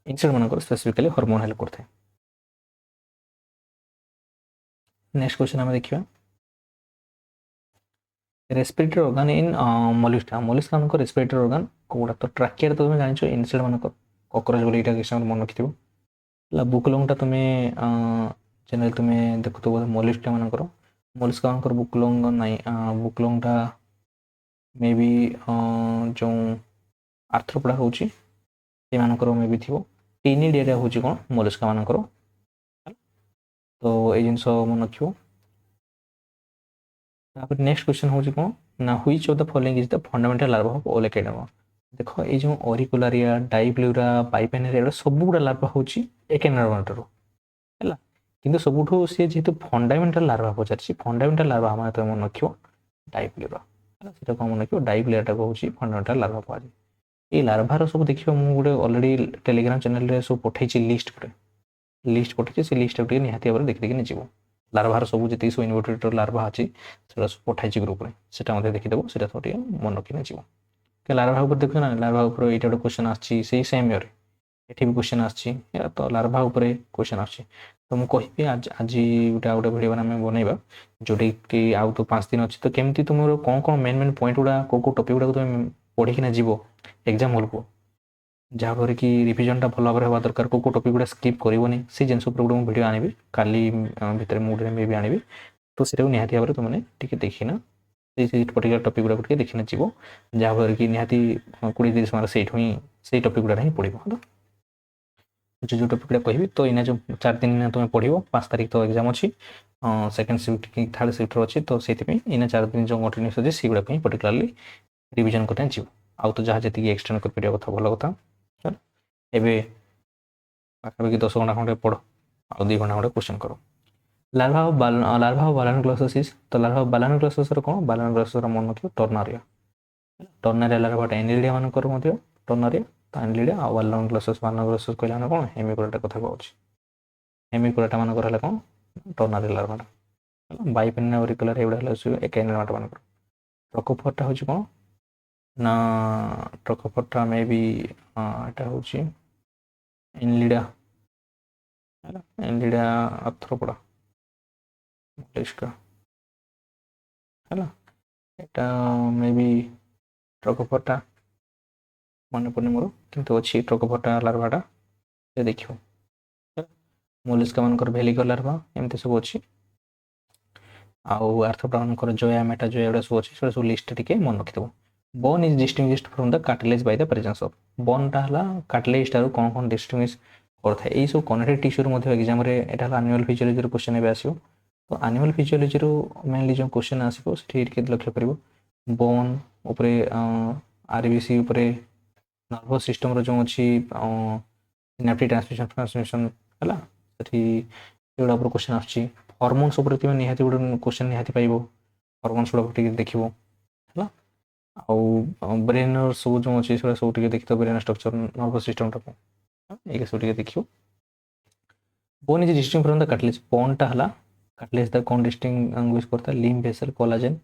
इनसेक्ट मानकर स्पेसिफिकली हार्मोन हेल्प करता है नेक्स्ट क्वेश्चन आम देखा respiratory organ in Mollusca respiratory organ कौटा तो ट्राकिया तो तुम जान इनसेक्ट मान कॉकरोच बोली मन रखि बुकलंगटा तुम्हें जनरल तुम्हें देखुव मोलस्का मानकर मोलस्का मानकर बुकलंग नाई बुकलंगटा मे बी जो आर्थ्रोपोडा हूँ मे बी थी टीनिड एरिया हूँ कौन मोलस्का मानकर तो ये जिन मन रख नेक्स्ट क्वेश्चन हूँ कौन ना which of the following is the fundamental larva of ओलेकेडमा देख ये जो ऑरिकुलारिया डाइप्लूरा पाइपेनेरिया एगुड़ा सब गुड़ा लार्वा हूँ एकेनर्माटू है कि सबुठ सी जेहतु फंडामेंटल लार्वा पचार फंडामेंटल लार्वा आम तो मन रख डाइप्लूरा है कौन मन रख डाइप्लूराटा हूँ फंडामेंटल लार्वा कहुए ये लार्भार सब देखिए मुझे गोटे अलरेडी टेलीग्राम चैनल सब पठे लिस्ट पठे से लिस्ट निहाती भाव देखी देखी जीव लार्भार सब जी सब इनवर्टेड लार्भा अच्छी से सब पठाई ग्रुप में से देखीदेव से मन रखी जीव लार्भा उपर देखो ना लार्भा उपर ये गोटे क्वेश्चन आसी सेम इयर ये भी क्वेश्चन आसी तो लार्भा उपर क्वेश्चन आसी तो मुझे कहि आज गोटे भिडियो आम बनइबा जोटा कि आउ तो 5 दिन अच्छी तो केमती तुम कौन कौन मेन पॉइंट गुड़ा कौ टॉपिक गुड़ा तुम पढ़ीकिना जीव एग्जाम हॉल को जहाँफल कि रिविजनटा भल भाव होगा दरकार कौ टॉपिक गुड़ा स्किप करनी से जिन गुड़ा मुझे भिडियो आनी काली भितर मुझे मे भी आनी तो से निहाती भाव तुमने देखना पर्टिकुलर टॉपिक गुड़ा देखना जीव जहाँफल कि निहाती 20-30 मार्क से ही टॉपिक गुड़ा ही पढ़ो जो टॉपिक गुड़ा कहि तो इना जो 4 दिन तुम पढ़ो 5 तारीख तो एग्जाम अच्छी सेकेंड शिफ्ट कि थर्ड शिफ्ट अच्छी तो से इना 4 दिन जो कंटिन्यूस अच्छे से गुड़ा पर्टिकुलाली रिविजन करते जीव आउ तो जहाँ जी एक्सटेंड कर कथा भल कथा एवं पाखापाखि 10 घंटा खंडे पढ़ आ 2 घंटा खंडे क्वेश्चन कर ଲାର୍ଭା ଅଫ୍ ବାଲାନୋଗ୍ଲୋସୋସିସ୍। ତ ଲାର୍ଭା ଅଫ୍ ବାଲାନୋଗ୍ଲୋସୋସିସ୍ର କ'ଣ, ବାଲାନୋଗ୍ଲୋସୋସିସ୍ର ମନେ ରଖିବ ଟର୍ନାରିଆ। ଟର୍ନାରିଆ ଲାର୍ଭାଟା ଏନିଲିଡ଼ିଆ ମାନଙ୍କର ମଧ୍ୟ ଟର୍ନାରିଆ। ତ ଏନିଲିଡ଼ିଆ ଆଉ ବାଲାନୋଗ୍ଲୋସୋସିସ୍ କହିଲା ମାନେ କ'ଣ, ହେମିକୋରାଟା କଥା କହୁଛି। ହେମିକୋରାଟା ମାନଙ୍କର ହେଲା କ'ଣ, ଟର୍ନାରିଆ ଲାର୍ଭାଟା। ବାଇପେନିନା ଅରିକୁଲାର ଏଗୁଡ଼ା ହେଲା ଏକାଇନେମାଟା ମାନଙ୍କର। ଟ୍ରକୋଫୋରଟା ହେଉଛି କ'ଣ ନା, ଟ୍ରକୋଫୋରଟା ମେ ବି ଏଇଟା ହେଉଛି ଏନିଲିଡ଼ିଆ ହେଲା, ଏନିଲିଡ଼ିଆ ଆର୍ଥ୍ରୋପୋଡା ମଲିସ୍କା ହେଲା। এটা মে বি ଟ୍ରକୋଫୋରଟା ମନେ ପଡ଼ୁନି ମୋର, କିନ୍ତୁ ଅଛି ଟ୍ରକୋଫୋରଟା ଲାର୍ଭାଟା, ସେ ଦେଖିବ। ମୋଲିସ୍କା ମାନଙ୍କର ଭେଲିଗର ଲାର୍ଭା ଏମିତି ସବୁ ଅଛି। ଆଉ ଆର୍ଥ୍ରୋପୋଡା ମାନଙ୍କର ଜୟା ମେଟାଜୟା ଏଗୁଡ଼ା ସବୁ ଅଛି, ସେଗୁଡ଼ା ସବୁ ଲିଷ୍ଟ ଟିକେ ମନେ ରଖିଦେବ। Bone is distinguished from the cartilage by the presence of. ବୋନ୍ଟା ହେଲା କାର୍ଟିଲେଜ୍ ଠାରୁ କ'ଣ କ'ଣ ଡିଷ୍ଟିଂଗୁଇଶ୍ କରିଥାଏ। ଏଇସବୁ କନେକ୍ଟିଭ୍ ଟିସ୍ୟୁରୁ ମଧ୍ୟ ଏକ୍ଜାମ୍ରେ ଏଇଟା ହେଲା ଆନିମାଲ୍ ଫିଜିଓଲୋଜିରୁ କ୍ୱେଶ୍ଚନ୍ ଏବେ ଆସିବ। ତ ଆନିମାଲ୍ ଫିଜିଓଲୋଜିରୁ ମେନଲି ଯେଉଁ କ୍ୱେଶ୍ଚନ୍ ଆସିବ ସେଠି ଟିକେ ଲକ୍ଷ୍ୟ କରିବ। ବୋନ୍ ଉପରେ, ଆରବିସି ଉପରେ, ନର୍ଭସ୍ ସିଷ୍ଟମ୍ର ଯେଉଁ ଅଛି ସିନାପ୍ଟିକ୍ ଟ୍ରାନ୍ସମିଶନ୍ ହେଲା, ସେଠି ଏଗୁଡ଼ା ଉପରେ କ୍ୱେଶ୍ଚନ୍ ଆସୁଛି। ହର୍ମୋନ୍ସ ଉପରେ ତୁମେ ନିହାତି ଗୋଟେ କ୍ୱେଶ୍ଚନ୍ ନିହାତି ପାଇବ, ହର୍ମୋନ୍ସ ଗୁଡ଼ାକ ଟିକେ ଦେଖିବ ହେଲା। ଆଉ ବ୍ରେନ୍ର ସବୁ ଯେଉଁ ଅଛି ସେଗୁଡ଼ା ସବୁ ଟିକେ ଦେଖିଥିବ, ବ୍ରେନ୍ ଷ୍ଟ୍ରକ୍ଚର୍, ନର୍ଭସ୍ ସିଷ୍ଟମ୍ଟାକୁ ଏଇଟା ସବୁ ଟିକେ ଦେଖିବ। Bone is distinguished from the cartilage. ବୋନ୍ଟା ହେଲା କାର୍ଟିଲେଜ୍ ତାକୁ କ'ଣ ଡିଷ୍ଟିଂଗୁଇଶ୍ କରିଥାଏ, ଲିମ୍ଫ ଭେସେଲ୍, କୋଲାଜେନ୍,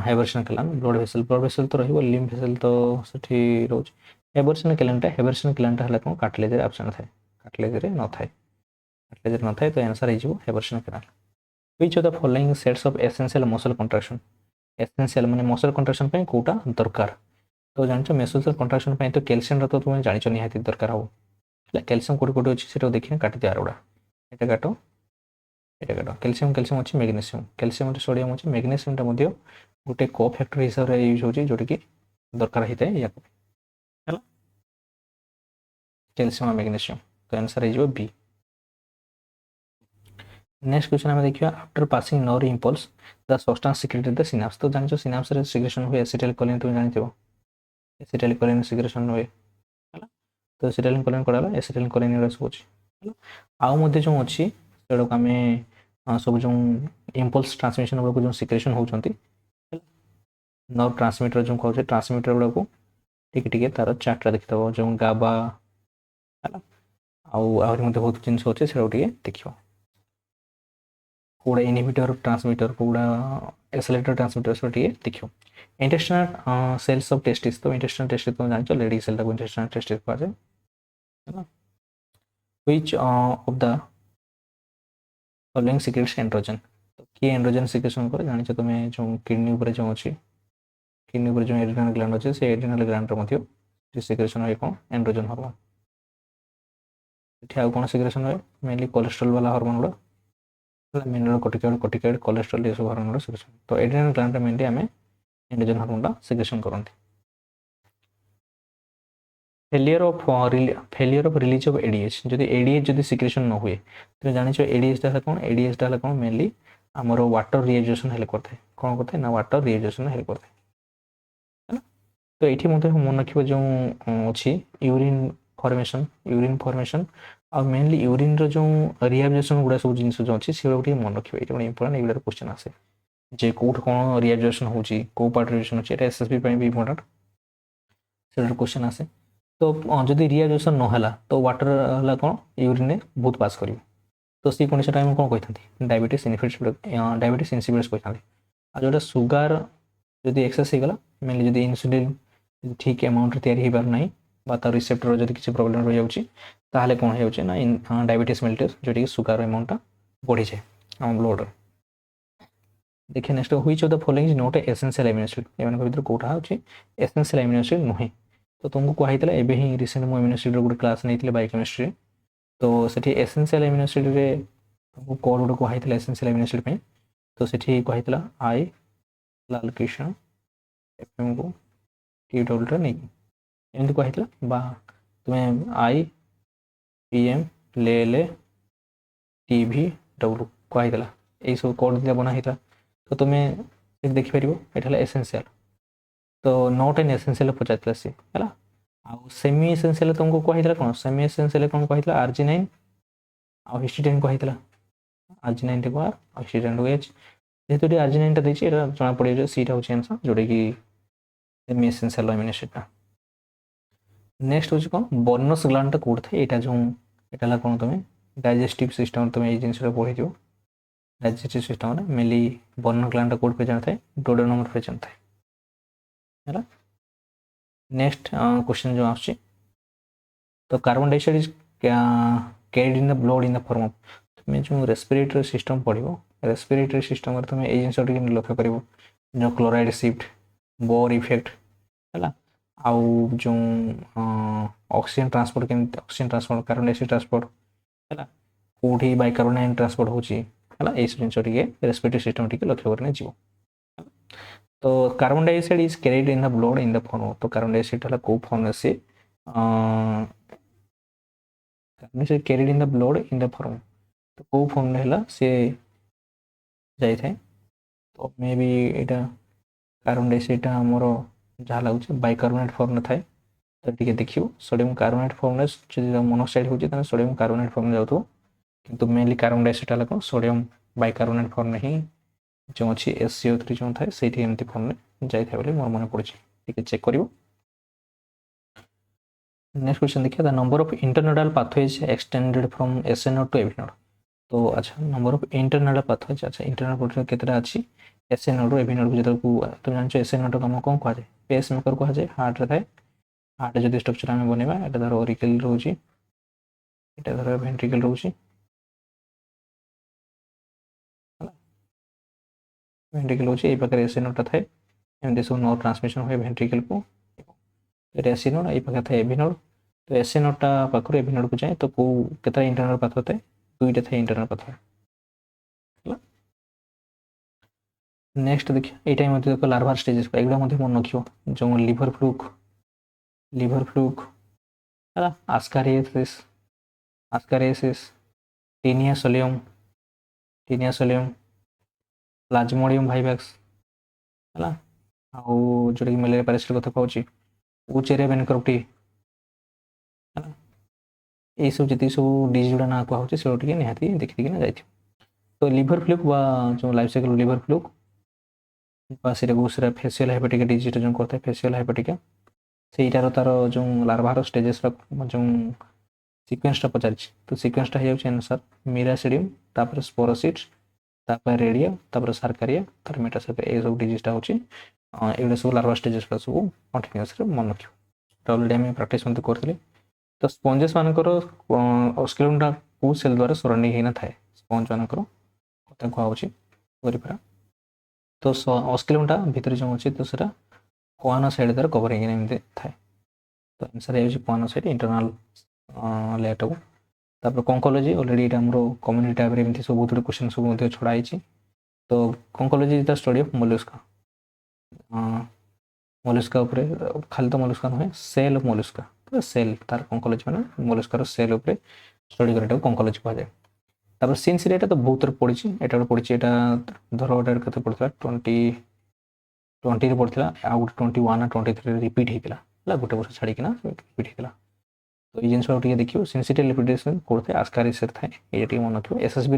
ହେବରସନ୍ କେଲାନ୍, ବ୍ଲଡ଼ ଭେସେଲ୍ ତ ରହିବ, ଲିମ୍ଫ ଭେସେଲ୍ ତ ସେଠି ରହୁଛି। ହେବରସନ୍ କେଲାନ୍ଟା ହେଲା କ'ଣ, କାର୍ଟିଲେଜ୍ରେ ଆବସେଣ୍ଟ ଥାଏ, କାର୍ଟିଲେଜ୍ରେ ନଥାଏ ତ ଆନ୍ସର୍ ହେଇଯିବ ହେବରସନ୍ କେଲାନ୍। Which of the following sets of essential muscle contraction. Essential ମାନେ ମସଲ୍ କଣ୍ଟ୍ରାକ୍ସନ୍ ପାଇଁ କେଉଁଟା ଦରକାର। ତ ଜାଣିଛ ମସଲ୍ କଣ୍ଟ୍ରାକ୍ସନ୍ ପାଇଁ ତ କ୍ୟାଲସିୟମଟା ତ ତୁମେ ଜାଣିଛ ନିହାତି ଦରକାର ହେବ ହେଲା। କ୍ୟାଲସିୟମ କୋଉଠି କୋଉଠି ଅଛି ସେଟାକୁ ଦେଖିକି କାଟିଦିଅ ଆରଗୁଡ଼ା, ଏଇଟା କାଟ, ଏଇଟା କାଟ। କ୍ୟାଲସିୟମ ଅଛି, କ୍ୟାଲସିୟମ ସୋଡ଼ିୟମ ଅଛି, ମ୍ୟାଗ୍ନେସିୟମଟା ମଧ୍ୟ ଗୋଟେ କୋ ଫ୍ୟାକ୍ଟର ହିସାବରେ ୟୁଜ୍ ହେଉଛି, ଯେଉଁଟାକି ଦରକାର ହେଇଥାଏ ୟାକୁ ହେଲା, କ୍ୟାଲସିୟମ ଆଉ ମ୍ୟାଗ୍ନେସିୟମ। ତ ଆନ୍ସର୍ ହେଇଯିବ ବି। ନେକ୍ସଟ କ୍ୱେଶ୍ଚନ୍ ଆମେ ଦେଖିବା, ଆଫ୍ଟର ପାସିଂ ନର୍ଭ ଇମ୍ପଲ୍ସ ଦ ସବଷ୍ଟାନ୍ସ ସିକ୍ରେଟେଡ୍ ଦ ସିନାପ୍ସ। ତ ଜାଣିଛ ସିନାପ୍ସରେ ସିକ୍ରେସନ୍ ହୁଏ ଏସିଟାଇଲକୋଲିନ୍, ତୁମେ ଜାଣିଥିବ ଏସିଟାଇଲକୋଲିନ୍ ସିକ୍ରେସନ୍ ହୁଏ ହେଲା। ତ ଏସିଟାଇଲକୋଲିନ୍ କୁଆଡ଼େ ଗଲା, ଏସିଟାଇଲକୋଲିନ୍ ଏଗୁଡ଼ା ସବୁ ଅଛି ହେଲା। ଆଉ ମଧ୍ୟ ଯେଉଁ ଅଛି ସେଗୁଡ଼ାକୁ ଆମେ ସବୁ ଯେଉଁ ଇମ୍ପଲ୍ସ ଟ୍ରାନ୍ସମିଶନ୍ ଗୁଡ଼ାକୁ ଯେଉଁ ସିକ୍ରେସନ୍ ହେଉଛନ୍ତି ହେଲା, ନର୍ଭ ଟ୍ରାନ୍ସମିଟର ଯେଉଁ କହୁଛେ, ଟ୍ରାନ୍ସମିଟର ଗୁଡ଼ାକୁ ଟିକେ ଟିକେ ତାର ଚାର୍ଟଟା ଦେଖିଦେବ, ଯେଉଁ ଗାବା ହେଲା। ଆଉ ଆହୁରି ମଧ୍ୟ ବହୁତ ଜିନିଷ ଅଛି, ସେଟାକୁ ଟିକେ ଦେଖିବ। କେଉଁଟା ଇନହିବିଟର ଟ୍ରାନ୍ସମିଟର, କେଉଁଟା ଏକ୍ସେଲେଟର ଟ୍ରାନ୍ସମିଟର, ସେଟା ଟିକେ ଦେଖିବ। Intestinal cells of ଟେଷ୍ଟିସ୍। ତ ଇଣ୍ଟେଷ୍ଟିନାଲ ଟେଷ୍ଟିସ୍ ତୁମେ ଜାଣିଛ, ଲେଡି ସେଲ୍ଟାକୁ ଇଣ୍ଟେଷ୍ଟିନାଲ ଟେଷ୍ଟିସ୍ କୁହାଯାଏ ହେଲା। Which of the following secretes androgen. ତ କିଏ ଏଣ୍ଡ୍ରୋଜେନ୍ ସିକ୍ରେସନ୍ করে ଜାଣିଛ ତୁମେ, ଯେଉଁ କିଡନୀ ଉପରେ ଯେଉଁ ଅଛି, କିଡନୀ ଉପରେ ଯେଉଁ ଏଡ୍ରିନାଲ ଗ୍ଲାଣ୍ଡ ଅଛି, ସେ ଏଡ୍ରିନାଲ ଗ୍ଲାଣ୍ଡରେ ମଧ୍ୟ ସିକ୍ରେସନ୍ ହୁଏ କ'ଣ, ଏଣ୍ଡ୍ରୋଜେନ୍ ହର୍ମୋନ୍। ଏଠି ଆଉ କ'ଣ ସିକ୍ରେସନ୍ ହୁଏ, ମେନଲି କୋଲେଷ୍ଟ୍ରଲ୍ ବାଲା ହର୍ମୋନ୍ ଗୁଡ଼ା ହେଲା, ମିନେରାଲ୍ କର୍ଟିକଏଡ୍, କୋଲେଷ୍ଟ୍ରଲ୍ ଏସବୁ ହର୍ମୋନ୍ ଗୁଡ଼ା ସିକ୍ରେସନ୍। ତ ଏଡ୍ରିନାଲ ଗ୍ଲାଣ୍ଡରେ ମେନଲି ଆମେ ଏଣ୍ଡ୍ରୋଜେନ୍ ହର୍ମୋନ୍ଟା ସିକ୍ରେସନ୍ କରନ୍ତି। Failure of release of ADH. ଯଦି ଏଡିଏଚ୍ ଯଦି ସିକ୍ରେସନ୍ ନ ହୁଏ, ତୁମେ ଜାଣିଛ ଏଡିଏଚ୍ଟା ହେଲା କ'ଣ, ଏଡିଏଚ୍ଟା ହେଲା କ'ଣ, ମେନଲି ଆମର ୱାଟର ରିଏଜୁଏସନ୍ ହେଲ୍ପ କରିଥାଏ। କ'ଣ କରିଥାଏ ନା, ୱାଟର ରିଏଜୁଏସନ୍ ହେଲ୍ପ କରିଥାଏ ହେଲା। ତ ଏଇଠି ମଧ୍ୟ ମନେ ରଖିବ ଯେଉଁ ଅଛି ୟୁରିନ୍ ଫର୍ମେସନ୍ ଆଉ ମେନଲି ୟୁରିନ୍ର ଯେଉଁ ରିଆବଜର୍ସନ୍ ଗୁଡ଼ା ସବୁ ଜିନିଷ ଯେଉଁ ଅଛି ସେଗୁଡ଼ା ଟିକେ ମନେ ରଖିବ। ଏଇଟା ଗୋଟେ ଇମ୍ପୋର୍ଟାଣ୍ଟ, ଏଗୁଡ଼ା କ୍ୱେଶ୍ଚନ୍ ଆସେ ଯେ କେଉଁଠି କ'ଣ ରିଆବଜର୍ସନ୍ ହେଉଛି, କେଉଁ ପାର୍ଟ ରିଏଜୁଏସନ୍ ହେଉଛି, ଏଇଟା ଏସ୍ଏସ୍ବି ପାଇଁ ବି ଇମ୍ପୋର୍ଟାଣ୍ଟ, ସେଗୁଡ଼ା କ୍ୱେଶ୍ଚନ୍ ଆସେ। ତ ଯଦି ରିଆବଜର୍ସନ୍ ନ ହେଲା ତ ୱାଟର ହେଲା କ'ଣ, ୟୁରିନ୍ରେ ବହୁତ ପାସ୍ କରିବ। ତ ସେଇ କଣ୍ଡିସନ୍ଟା ଆମେ କ'ଣ କହିଥାନ୍ତି, ଡାଇବେଟିସ୍ ଇନସିପିଡସ୍ କହିଥାନ୍ତି। ଆଉ ଯେଉଁଟା ସୁଗାର ଯଦି ଏକ୍ସେସ୍ ହେଇଗଲା, ମେନଲି ଯଦି ଇନ୍ସୁଲିନ୍ ଠିକ୍ ଆମାଉଣ୍ଟରେ ତିଆରି ହେଇପାରୁନାହିଁ ବା ତା ରିସେପ୍ଟର ଯଦି କିଛି ପ୍ରୋବ୍ଲେମ୍ ରହିଯାଉଛି, ତାହେଲେ କ'ଣ ହେଉଛି ନା ଡାଇବେଟିସ୍ ମେଲିଟସ୍, ଯେଉଁଟାକି ସୁଗାର ଆମାଉଣ୍ଟଟା ବଢ଼ିଯାଏ ଆମ ବ୍ଲଡ଼ରେ। ଦେଖିବା next, which of the following is not a essential amino acid. ଏମାନଙ୍କ ଭିତରୁ କେଉଁଟା ହେଉଛି ଏସେନ୍ସିଆଲ୍ ଆମିନୋ ଏସିଡ୍ ନୁହେଁ। ତ ତୁମକୁ କୁହାହେଇଥିଲା, ଏବେ ହିଁ ରିସେଣ୍ଟ ମୁଁ ଆମିନୋ ଏସିଡ୍ର ଗୋଟେ କ୍ଲାସ୍ ନେଇଥିଲି ବାୟୋକେମିଷ୍ଟ୍ରିରେ। ତ ସେଠି ଏସେନ୍ସିଆଲ୍ ଆମିନୋ ଏସିଡ୍ରେ ତୁମକୁ କ'ଣ ଗୋଟେ କୁହାହେଇଥିଲା ଏସେନ୍ସିଆଲ୍ ଆମିନୋ ଏସିଡ୍ ପାଇଁ। ତ ସେଠି କୁହାହେଇଥିଲା ଆଇ, ଲାଲକୃଷ୍ଣ, ଏଫ୍ଏମ୍କୁ ଟି ଡବ୍ଲ୍ୟୁଟା ନେଇକି ଏମିତି କୁହାହେଇଥିଲା, ବା ତୁମେ ଆଇ, ପିଏମ୍, ଲେ, ଟିଭି, ଡବ୍ଲ୍ୟୁ କୁହାହେଇଥିଲା। ଏଇସବୁ କୋଡ଼ ଦିଟା ବନା ହେଇଥିଲା। ତ ତୁମେ ସେଠି ଦେଖିପାରିବ, ଏଇଟା ହେଲା ଏସେନ୍ସିଆଲ୍। ତ ନଟ୍ ଏନ୍ ଏସେନ୍ସିଆଲ୍ ପଚାରିଥିଲା ସେ ହେଲା। ଆଉ ସେମି ଏସେନ୍ସିଆଲ୍ ତୁମକୁ କୁହାହେଇଥିଲା କ'ଣ, ସେମି ଏସେନ୍ସିଆଲ୍ କ'ଣ କୁହାହେଇଥିଲା, ଆର୍ଜିନାଇନ୍ ଆଉ ହିଷ୍ଟିଡାଇନ୍ କୁହାହେଇଥିଲା आर्जिनाइन को आर ऑक्सीडेंट को एच जेहेतु ये आर्जिनाइन देती है जना पड़े सीटा हूँ आंसर जोटा कि semi essential amino acid. Next हूँ कौन बोनस ग्लैंड कौट था यहाँ जो यहाँ कौन तुम डाइजेस्टिव सिस्टम तुम ये जिनसा पढ़ी डाइजेस्टिव सिस्टम मेनली बोनस ग्लैंड कौट प्रेजेंट थाए डोडेनम प्रेजेंट थाए। नेक्स्ट क्वेश्चन जो आस तो carbon dioxide is carried in the blood in the form of तुम्हें जो रेस्पिरेटरी सिस्टम पढ़ो रेस्पिरेटरी सिस्टम तुम ये जिनस लक्ष्य कर जो क्लोराइड शिफ्ट बोर इफेक्ट है आउ जो ऑक्सीजन ट्रांसपोर्ट केमती oxygen transport carbon dioxide transport है कौटी बाइकार्बोनाइन ट्रांसपोर्ट होची है ये जिन रेस्पिरेटरी सिस्टम टी लक्ष्य करने जीव। तो carbon dioxide is carried in the blood in the form तो कार्बन डाइऑक्साइड है कौ फॉर्म से carbon dioxide carried in the blood in the form तो कौ फॉर्म है सी जाए तो मे बी यहाँ कार्बन डाइऑक्साइड आमर जहाँ लगुच बाइकार्बोनेट फॉर्म थाए तो ये देखिए सोडियम कार्बोनेट फॉर्म मोनोक्साइड होती सोडियम कार्बोनेट फॉर्म जाऊ किंतु मेनली कार्बन डाइऑक्साइड है कौन सोडियम बाइकार्बोनेट फॉर्म ही जो अच्छी SCO3 जो थाए से एमती फॉर्म जाए मोर मन पड़े चेक कर। नेक्स्ट क्वेश्चन देखिए the number of internodal pathways extended from SN node to AV node तो अच्छा नंबर ऑफ इंटरनोडल पाथवेज अच्छा इंटरनल पाथवे केतरा अच्छी SN नोड एवी नोड को जो तुम जान SN नोड कम कौन कह जाए पेस मेकर कह जाए हार्ट रे थाए हार्ट जो स्ट्रक्चर आम बनवा यहाँ धर ओरिकल रोचे यहाँ धर भेंट्रिकल रोचे भेंट्रिकल रोचे ये पाखे SN नोड थाए एमती सब नर्व ट्रांसमिशन हुए भेंट्रिकल को SN नोड ये पाखे थाए एवी नोड तो SN नोडटा पाखर एवी नोड को जाए तो कौ केतटा इंटरनल पाथवे थाए दुईटा थाए इंटरनल पाथवे। नेक्स्ट देखिए यहाँ देख लार्भार स्टेजेस एगुड़ा मन रखियो जो लिवर फ्लूक है आस्कारियोसिस टीनिया सोलियम प्लाज्मोडियम वाइवाक्स है आउ जोटा कि मलेरिया पैरासाइट कथा कहूँ ऊचेरिया बेनक्रप्टी है ये सब जी सब डिजीज गुड़ा ना कहुचे से निहाती देखिकिना जाइए। तो लिवर फ्लूक जो life cycle liver fluke Fasciola hepatica disease जो करता है फेसियल हाइपेटिका से तार जो लार्भार स्टेजेस जो सिक्वेन्सटा पचार तो सिक्वेन्सटा हो आंसर मिरासिडियम तापर स्पोरोसिट्स तापर रेडिया तापर सार्कारिया तार मेटासार्कारिया ये सब डिजीजटा होची एगुड़ा सब लार्भा स्टेजेस सब कंटिन्यूअस मन रखियो तो ऑलरेडी आम प्रैक्टिस करते तो स्पंजेस मानकर ऑस्किलमटा कौ सेल द्वारा सराउंडिंग होना थाए स्पंज मानकर कथा कहुच्छी परिपरा तो ऑस्किलमटा भितर जो अच्छी तो सर कोआनोसाइड द्वारा कवर होमती थाए तो आंसर हो कोआनोसाइड इंटरनल लेयरटा को तापर कंकोलॉजी ऑलरेडी आम कम्युनिटी टाइप एमती सब बहुत क्वेश्चन सब छड़ाई तो conchology is the study of Mollusca Mollusca खाली तो मोलस्का नुहे सेल ऑफ मोलस्का तो सेल तार कंकोलॉजी मैंने मोलस्कार सेल उपर स्टडी कर कंकोलॉजी कह जाए। तापर सिंस ये तो बहुत पड़ी यहाँ पड़ी यहाँ धर गोटे के पड़ा 20 पड़ा आउ गोटे 21 23 रिपीट होता गोटे वर्ष छाड़ीना रिपीट होता तो ये जिनस देखिए सेंसिटिव लिपिडेशन कौन थे आस्कारिस थाए ये मन रखिए SSB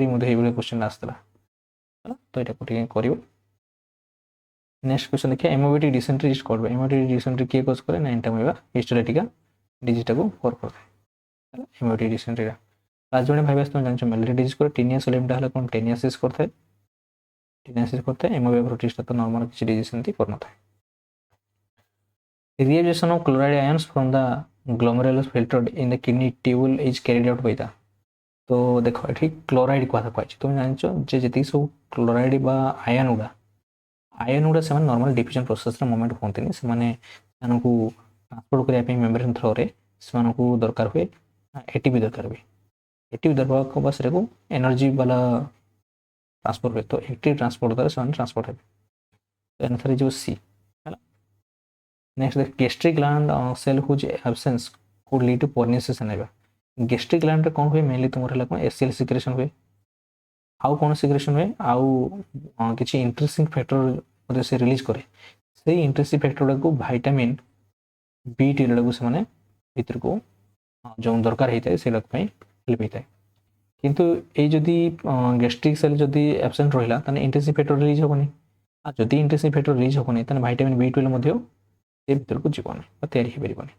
क्वेश्चन आसला तो यहाँ कर। नेक्स्ट क्वेश्चन देखिए एमोबिटी डिसेंट्री इज कॉल्ड एमोबिटी डिसेंट्री किए कज करे ना एंटामोeba हिस्टोरेटिका डिजीजटा को कवर करते एमोबिटी डिसेंट्री प्लाज्मोडियम वाइवाक्स तुम जान मलेरिया डिजीज करे टीनिया सोलियमटा है कौन टेनियासिस करते एमोबिया प्रोटिस्टा तो नॉर्मल किसी डिजीज एमती कर न reaction of chloride ions from the glomerulus filtered in the kidney tubule is carried out by the तो देखो ये क्लोराइड कथा कही तुम जान जी सब क्लोराइड आयन गुड़ा से नॉर्मल डिफ्यूजन प्रोसेस मूवमेंट होती से ट्रांसपोर्ट करने मेम्ब्रेन थ्रो से दरकार हुए एटीपी दरकार हुए एटीपी दरकार बस एनर्जी वाला ट्रांसपोर्ट हुए तो एक्टिव ट्रांसपोर्ट द्वारा से ट्रांसपोर्ट हो आंसर जो सी है। Next gastric gland cell whose absence could lead to pernicious है गैस्ट्रिक ग्लैंड कौन हुए मेनली तुम कौन एसीएल सिक्रेशन हुए आउ कौन सिक्रेशन हुए आउ किसी इंटरेस्टिंग फैक्टर से रिलीज करे से इंटरेस्टिंग फैक्टर गुड़ा को विटामिन B12 को से भितर को जो दरकार होता है से हेल्प होता है। কিন্তু এই যদি গ্যাস্ট্রিক সেল যদি অ্যাবসেন্ট রহিলা তাহলে ইন্টেন্সিভ ফ্যাক্টর রিলিজ হবনি আর যদি ইন্টেন্সিভ ফ্যাক্টর রিলিজ হবনি তাহলে ভিটামিন B12 ମଧ୍ୟ ଏ ଭିତରକୁ ଯିବନି ବା ତିଆରି ହେଇପାରିବନି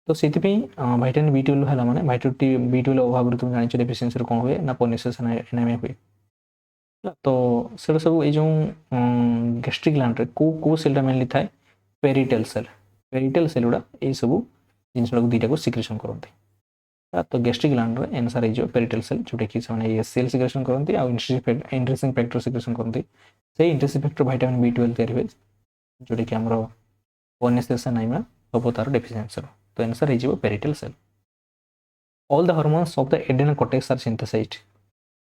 ତ ସେଥିପାଇଁ ଭିଟାମିନ୍ B12 ହେଲା ମାନେ ଭିଟାମିନ୍ B12 ଅଭାବରୁ ତୁମେ ଜାଣିଛ ଡେଫିସିଏନ୍ସିରେ କ'ଣ ହୁଏ ନା ପର୍ନିସିୟସ୍ ଏନିମିଆ ହୁଏ ତ ସେଟା ସବୁ ଏଇ ଯେଉଁ ଗ୍ୟାଷ୍ଟ୍ରିକ୍ ଗ୍ଲାଣ୍ଡରେ କେଉଁ ସେଲ୍ଟା ମେନଲି ଥାଏ ପେରିଟେଲ୍ ସେଲ୍ ଗୁଡ଼ା ଏଇସବୁ ଜିନିଷଟାକୁ ଦୁଇଟାକୁ ସିକ୍ରେସନ୍ କରନ୍ତି ତ ଗ୍ୟାଷ୍ଟ୍ରିକ୍ ଗ୍ଲାଣ୍ଡରେ ଆନ୍ସର୍ ହେଇଯିବ ପେରିଟେଲ୍ ସେଲ୍ ଯେଉଁଟାକି ସେମାନେ ସେଲ୍ ସିକ୍ରେସନ୍ କରନ୍ତି ଆଉ ଇଣ୍ଟ୍ରେସିଂ ଫ୍ୟାକ୍ଟର ସିକ୍ରେସନ୍ କରନ୍ତି ସେଇ ଇଣ୍ଟ୍ରେସିଂ ଫ୍ୟାକ୍ଟର ଭିଟାମିନ୍ B12 ତିଆରି ହୁଏ ଯେଉଁଟାକି ଆମର ପର୍ନିସିୟସ୍ ଏନିମିଆ ସବୁ ତାର ଡେଫିସିଏନ୍ସିର ତ ଆନ୍ସର୍ ହେଇଯିବ parietal cell all the hormones of the adreno cortex are synthesised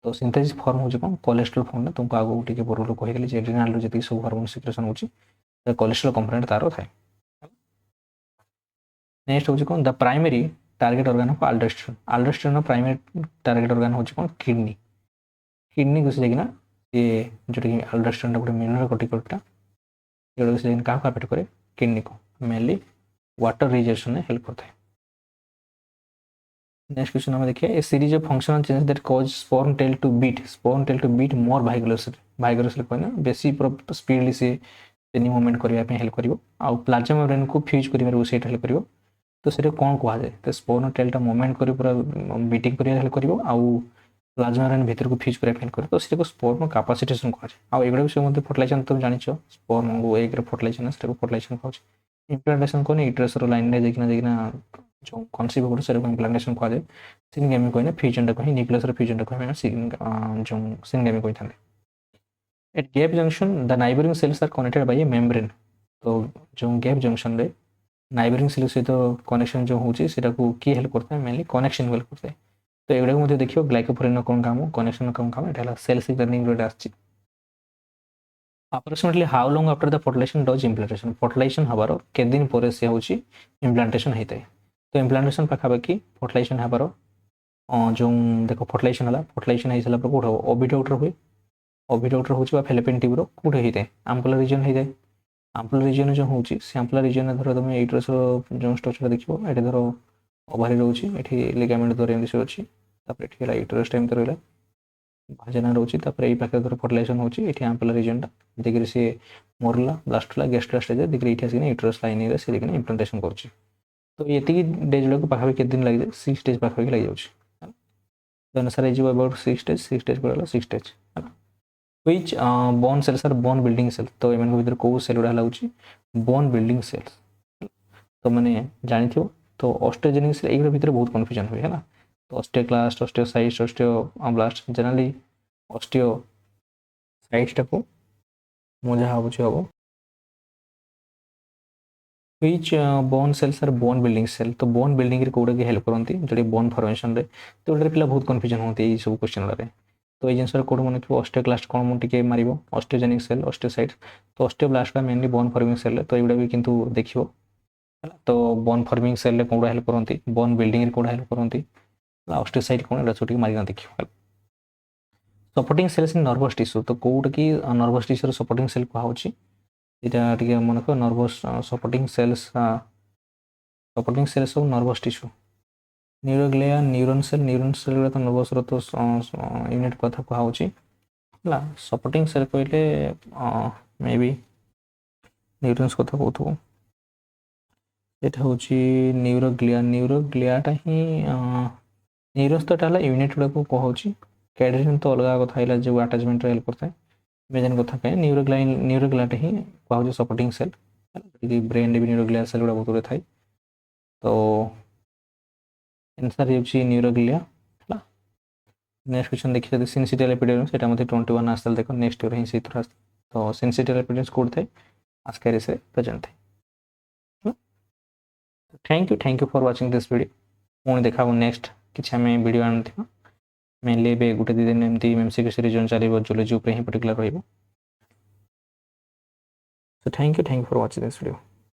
तो सिंथेसिस फॉर्म हो कोलेस्ट्रॉल फॉर्म में तुमको आगे टी पूर्व कहीगली एड्रिनाल जी सब हार्मोन सिक्रेशन होची कोलेस्ट्रॉल कंपोनेंट तार थाए नेक्स्ट होची कौन the primary target organ of aldosterone primary target organ होची कौन किडनी घुसी जाइना ये जोटा कि अल्डोस्टेरोन गोटे मिनरल ये घुसी जाइना क्या अफेक्ट करे किडनी को मेनली वाटर रिजेक्शन में हेल्प करता है नेक्स्ट क्वेश्चन हमें देखिए a series of functional changes that cause sperm tail to beat more vigorously कहना बेसी स्पीडली से पेनी मूवमेंट करने हेल्प कर प्लाज्मा मेम्ब्रेन को फ्यूज कर हेल्प कर तो से कौन कहुए तो स्पर्म टेलटा मूवमेंट कर पूरा बीटिंग कर हेल्प कर प्लाज्मा मेम्ब्रेन भीतर को फ्यूज करने हेल्प कर तो से स्पर्म कैपेसिटेशन कहुए आगुड़ा भी से फर्टिलाइजेशन तुम जान स्पर्म को एक फर्टिलाइजेशन से फर्टिलाइजेशन कहूँ इम्प्लांटेशन कौन यूट्रसर लाइन में जाइना जो कनसिव हो इम्प्लांटेशन कहुए सिनगेमी कहने फ्यूजनटा कहीं न्यूक्लियस फ्यूजनटा कहीं जो सिनगेमी कही था at gap junction the neighbouring cells are connected by a membrane तो जो गैप जंक्शन रे नाइबरिंग सेल सहित कनेक्शन जो होची सेटा को की हेल्प करता है मेनली कनेक्शन हेल्प करता है तो एगुड़ा को देखियो ग्लाइकोप्रोटीन कौन काम कनेक्शन कौन काम एटा सेल सिग्नलिंग रे आछि approximately how long after the fertilization does fertilization हबार के दिन पर से होची इम्प्लांटेशन होता है तो इम्प्लांटेशन पाखापाखि फर्टिलाइजेशन हबार जो देख फर्टिलाइजेशन है फर्टिलाइजेशन हो सारा कौट हम ओविडक्टर हुए ओविडक्टर हूँ फेलोपियन ट्यूब्र कौट होता है आम्पुलर रीजन होता है आम्पुलर रीजन जो हूँ से आम्पुलर रीजन धर तुम यूट्रस जो स्ट्रक्चर देखो ये धर ओभारी रोचे ये लिगामेंट द्वारा एमती से अच्छी यूट्रस टाइम रहा भाजना रोचे ये पाखे धर फर्टिलाइजेशन होची आम्पुलर रीजनटा देखिए सी मरला ब्लास्टला गेस्टला स्टेज देखिए ये आसिक यूट्रस लाइन से इम्प्लांटेशन कर तो ये डेज गुड़ा पाखापाखि केତେ दिन लगे 6 डेज पाखापाखि लग जाऊँ आंसर हो अबाउट 6 डेज पड़ा 6 days which bone cells are bone building cell तो एम भर कौ सेल गुड़ा हूँ बोन बिल्डिंग सेल्स तो मैंने जानी तो ऑस्टियोजेनिक सेल ये भितर बहुत कन्फ्यूजन हुए है तो ऑस्टियोक्लास्ट ऑस्टियोसाइट्स ऑस्टियोब्लास्ट जनरली ऑस्टियोसाइट्सटा को मुझे भावुँ हम which bone cells are bone building cell तो बोन बिल्डिंग रे कोड़ा के हेल्प करती जो बोन फॉर्मेशन रे तो उधर पिला बहुत कन्फ्यूजन होती है सब क्वेश्चन रे तो ये जिनस कोड मन कि ऑस्टियोक्लास्ट कौन मुझे मारिबो ऑस्टियोजेनिक सेल ऑस्टियोसाइट्स तो osteoblast mainly bone forming cell तो ये भी किंतु देखियो तो बोन फॉर्मिंग सेल रे कोड़ा हेल्प करती बोन बिल्डिंग रे कोड़ा हेल्प करती ऑस्टियोसाइट कौन एटा छोटी मारिना देखियो supporting cells in nervous tissue तो कोड की नर्वस टिश्यू सपोर्टिंग सेल कहुच्छी यहाँ टे मन को नर्वस सपोर्टिंग सेल्स सब nervous tissue neuroglia neuron cell तो नर्वस तो यूनिट कथा कहुच्छी है सपोर्टिंग सेल कहले मे बी न्यूरॉन्स कथा कहू यहाँ हूँ न्यूरोग्लियाटा ही न्यूरॉन्स तो है यूनिट गुड़ा को कहूँ कैडरिन तो अलग कथा है जो अटैचमेंट हेल्प करता है मेजन कथा कहें न्यूरोग्लियाटा ही कहूँ सपोर्टिंग सेल ब्रेन भी न्यूरोग्लिया सेल गुड़ा बहुत गुड़े थाए तो आंसर हो न्यूरोग्लिया है नेक्स्ट क्वेश्चन देखिए सिंसिटियल एपिडर्मिस सेटा मते 21 आसता देखो नेक्स्ट ईयर ही से थोड़ा तो सिंसिटियल एपिडर्मिस कोड थे आस्कारिस रे प्रेजेंट थे thank you for watching this video पुणी देखा नेक्स्ट किसी आम वीडियो आनी मेनली ए गोटे दी दिन एमती एमसीक्यू सीरीज चलो जूलॉजी उपर ही पर्टिकुलर रही so thank you for watching this video